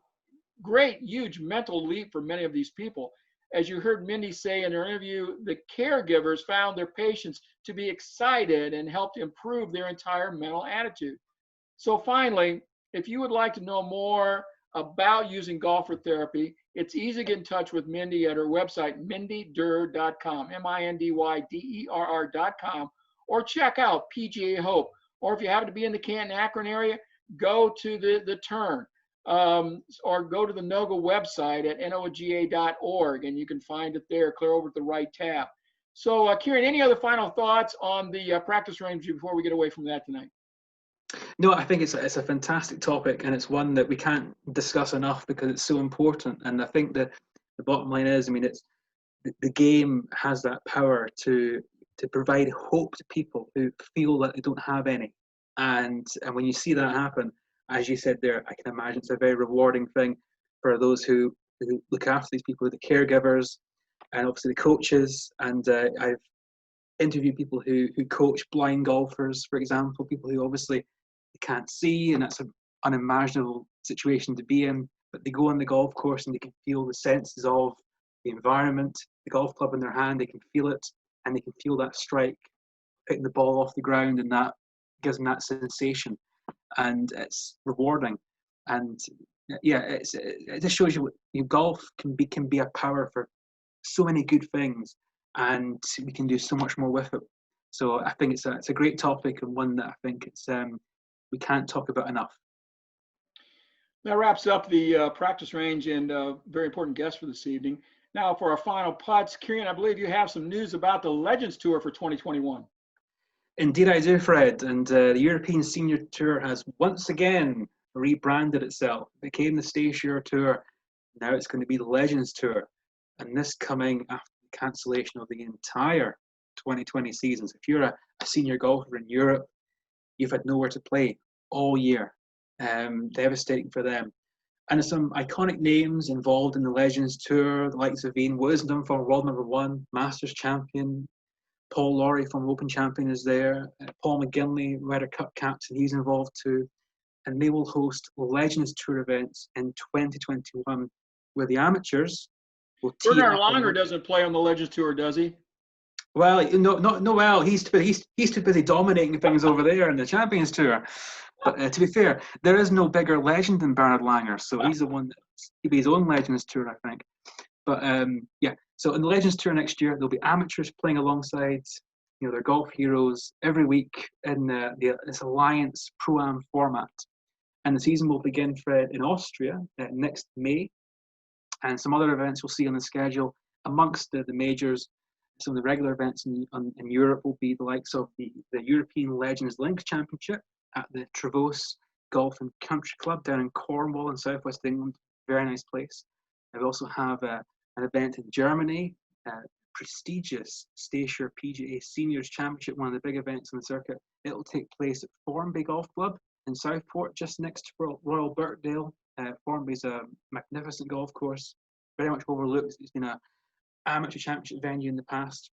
great, huge mental leap for many of these people. As you heard Mindy say in her interview, the caregivers found their patients to be excited and helped improve their entire mental attitude. So finally, if you would like to know more about using golf for therapy, it's easy to get in touch with Mindy at her website, mindyderr.com, MINDYDERR.com, or check out PGA Hope. Or if you happen to be in the Canton, Akron area, go to the Turn, or go to the NOGA website at noga.org, and you can find it there, clear over at the right tab. So, Kieran, any other final thoughts on the practice range before we get away from that tonight? No, I think it's a fantastic topic, and it's one that we can't discuss enough because it's so important. And I think that the bottom line is, I mean, it's the game has that power to provide hope to people who feel that they don't have any. And when you see that happen, as you said there, I can imagine it's a very rewarding thing for those who look after these people, the caregivers, and obviously the coaches. And I've interviewed people who coach blind golfers, for example, people who obviously they can't see, and that's an unimaginable situation to be in. But they go on the golf course and they can feel the senses of the environment, the golf club in their hand, they can feel it, and they can feel that strike, hitting the ball off the ground, and that gives them that sensation. And it's rewarding. And yeah, it just shows you golf can be a power for so many good things, and we can do so much more with it. So I think it's a great topic, and one that I think it's we can't talk about enough. That wraps up the practice range and very important guest for this evening. Now for our final putts, Kieran, I believe you have some news about the Legends Tour for 2021. Indeed I do, Fred, and the European Senior Tour has once again rebranded itself. It became the Stacia Tour, now it's going to be the Legends Tour, and this coming after the cancellation of the entire 2020 season. So if you're a senior golfer in Europe, you've had nowhere to play all year. Devastating for them. And there's some iconic names involved in the Legends Tour, the likes of Ian Wisdom from World Number 1, Masters champion. Paul Lawrie from Open champion is there. Paul McGinley, Ryder Cup captain, he's involved too. And they will host Legends Tour events in 2021, where the amateurs will tee Bernard up. Langer doesn't play on the Legends Tour, does he? Well, no. Well, he's too busy dominating things over there in the Champions Tour. But to be fair, there is no bigger legend than Bernard Langer, so he's the one he'll be his own Legends Tour, I think. But yeah, so in the Legends Tour next year, there'll be amateurs playing alongside, their golf heroes every week in this Alliance Pro-Am format. And the season will begin, Fred, in Austria next May, and some other events we'll see on the schedule amongst the majors. Some of the regular events in Europe will be the likes of the European Legends Links Championship at the Trevose Golf and Country Club down in Cornwall in southwest England. Very nice place. I also have an event in Germany, prestigious Stacia PGA Seniors Championship, one of the big events on the circuit. It'll take place at Formby Golf Club in Southport, just next to Royal Birkdale. Formby's a magnificent golf course, very much overlooked. It's been an amateur championship venue in the past.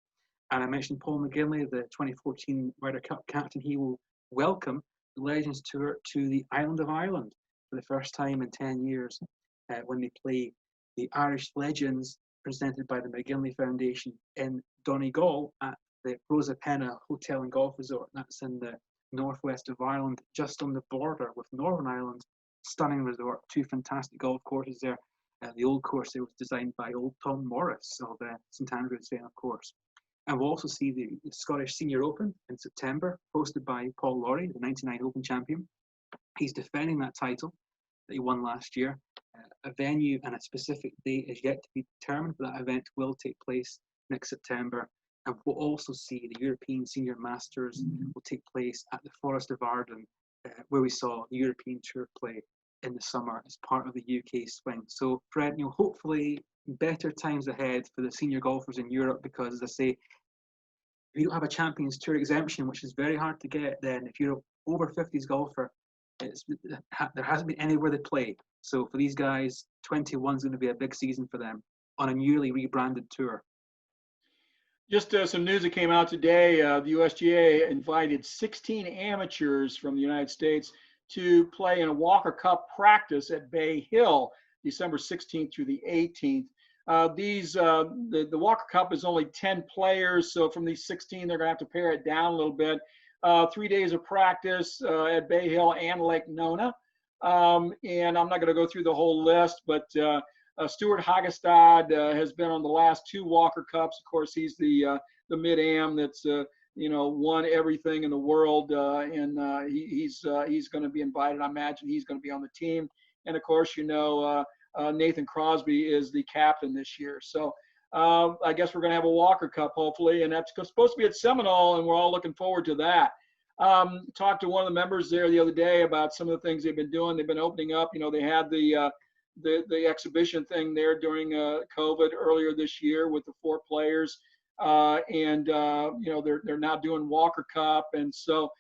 And I mentioned Paul McGinley, the 2014 Ryder Cup captain. He will welcome the Legends Tour to the island of Ireland for the first time in 10 years when they play the Irish Legends presented by the McGinley Foundation in Donegal at the Rosa Penna Hotel and Golf Resort. That's in the northwest of Ireland, just on the border with Northern Ireland. Stunning resort, 2 fantastic golf courses there. The old course there was designed by old Tom Morris of St Andrews fame, of course. And we'll also see the Scottish Senior Open in September, hosted by Paul Lawrie, the 99 Open champion. He's defending that title that he won last year. A venue and a specific date is yet to be determined, but that event will take place next September. And we'll also see the European Senior Masters will take place at the Forest of Arden, where we saw the European Tour play in the summer as part of the UK swing. So, Fred, hopefully better times ahead for the senior golfers in Europe, because, as I say, if you don't have a Champions Tour exemption, which is very hard to get, then if you're over 50s golfer, there hasn't been anywhere they play. So for these guys, 21 is going to be a big season for them on a newly rebranded tour. Just some news that came out today. The USGA invited 16 amateurs from the United States to play in a Walker Cup practice at Bay Hill, December 16th through the 18th. The Walker Cup is only 10 players, so from these 16, they're going to have to pare it down a little bit. 3 days of practice at Bay Hill and Lake Nona. And I'm not going to go through the whole list, but Stuart Hagestad has been on the last 2 Walker Cups. Of course, he's the mid-am that's won everything in the world, and he's going to be invited. I imagine he's going to be on the team. And of course, Nathan Crosby is the captain this year. So I guess we're going to have a Walker Cup hopefully, and that's supposed to be at Seminole, and we're all looking forward to that. Talked to one of the members there the other day about some of the things they've been doing. They've been opening up. They had the exhibition thing there during COVID earlier this year with the 4 players, and they're now doing Walker Cup, and so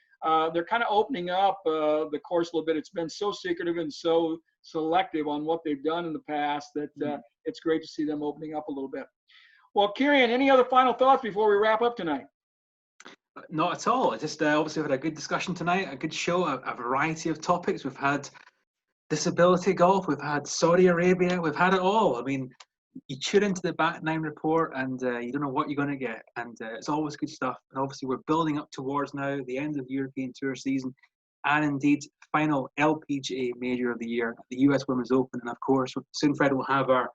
they're kind of opening up the course a little bit. It's been so secretive and so selective on what they've done in the past that it's great to see them opening up a little bit. Well, Kieran, any other final thoughts before we wrap up tonight? Not at all. Just obviously we've had a good discussion tonight, a good show, a variety of topics. We've had disability golf, we've had Saudi Arabia, we've had it all. I mean, you tune into the Back 9 report and you don't know what you're going to get. And it's always good stuff. And obviously we're building up towards now the end of the European Tour season, and indeed final LPGA major of the year, the US Women's Open. And of course, soon Fred will have our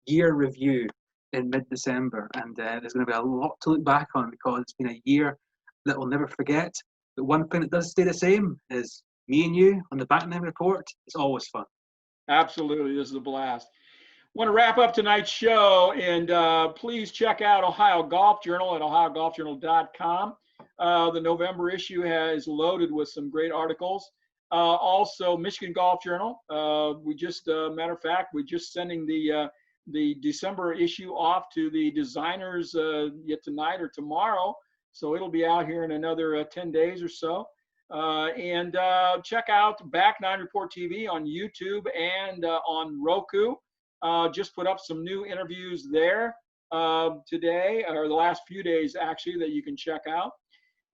year review in mid-December, and there's going to be a lot to look back on because it's been a year that we'll never forget. But one thing that does stay the same is me and you on the Back Nine Report. It's always fun. Absolutely, this is a blast. Want to wrap up tonight's show, and please check out Ohio Golf Journal at ohiogolfjournal.com. The November issue is loaded with some great articles. Also, Michigan Golf Journal. We just, matter of fact, we're just sending the December issue off to the designers yet tonight or tomorrow. So it'll be out here in another 10 days or so. And check out Back Nine Report TV on YouTube and on Roku. Just put up some new interviews there today, or the last few days actually, that you can check out.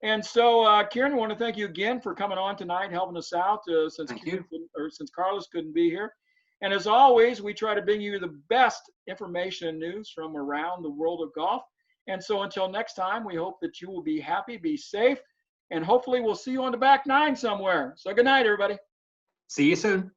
And so, Kieran, I want to thank you again for coming on tonight, helping us out since Carlos couldn't be here. And as always, we try to bring you the best information and news from around the world of golf. And so until next time, we hope that you will be happy, be safe, and hopefully we'll see you on the Back Nine somewhere. So good night, everybody. See you soon.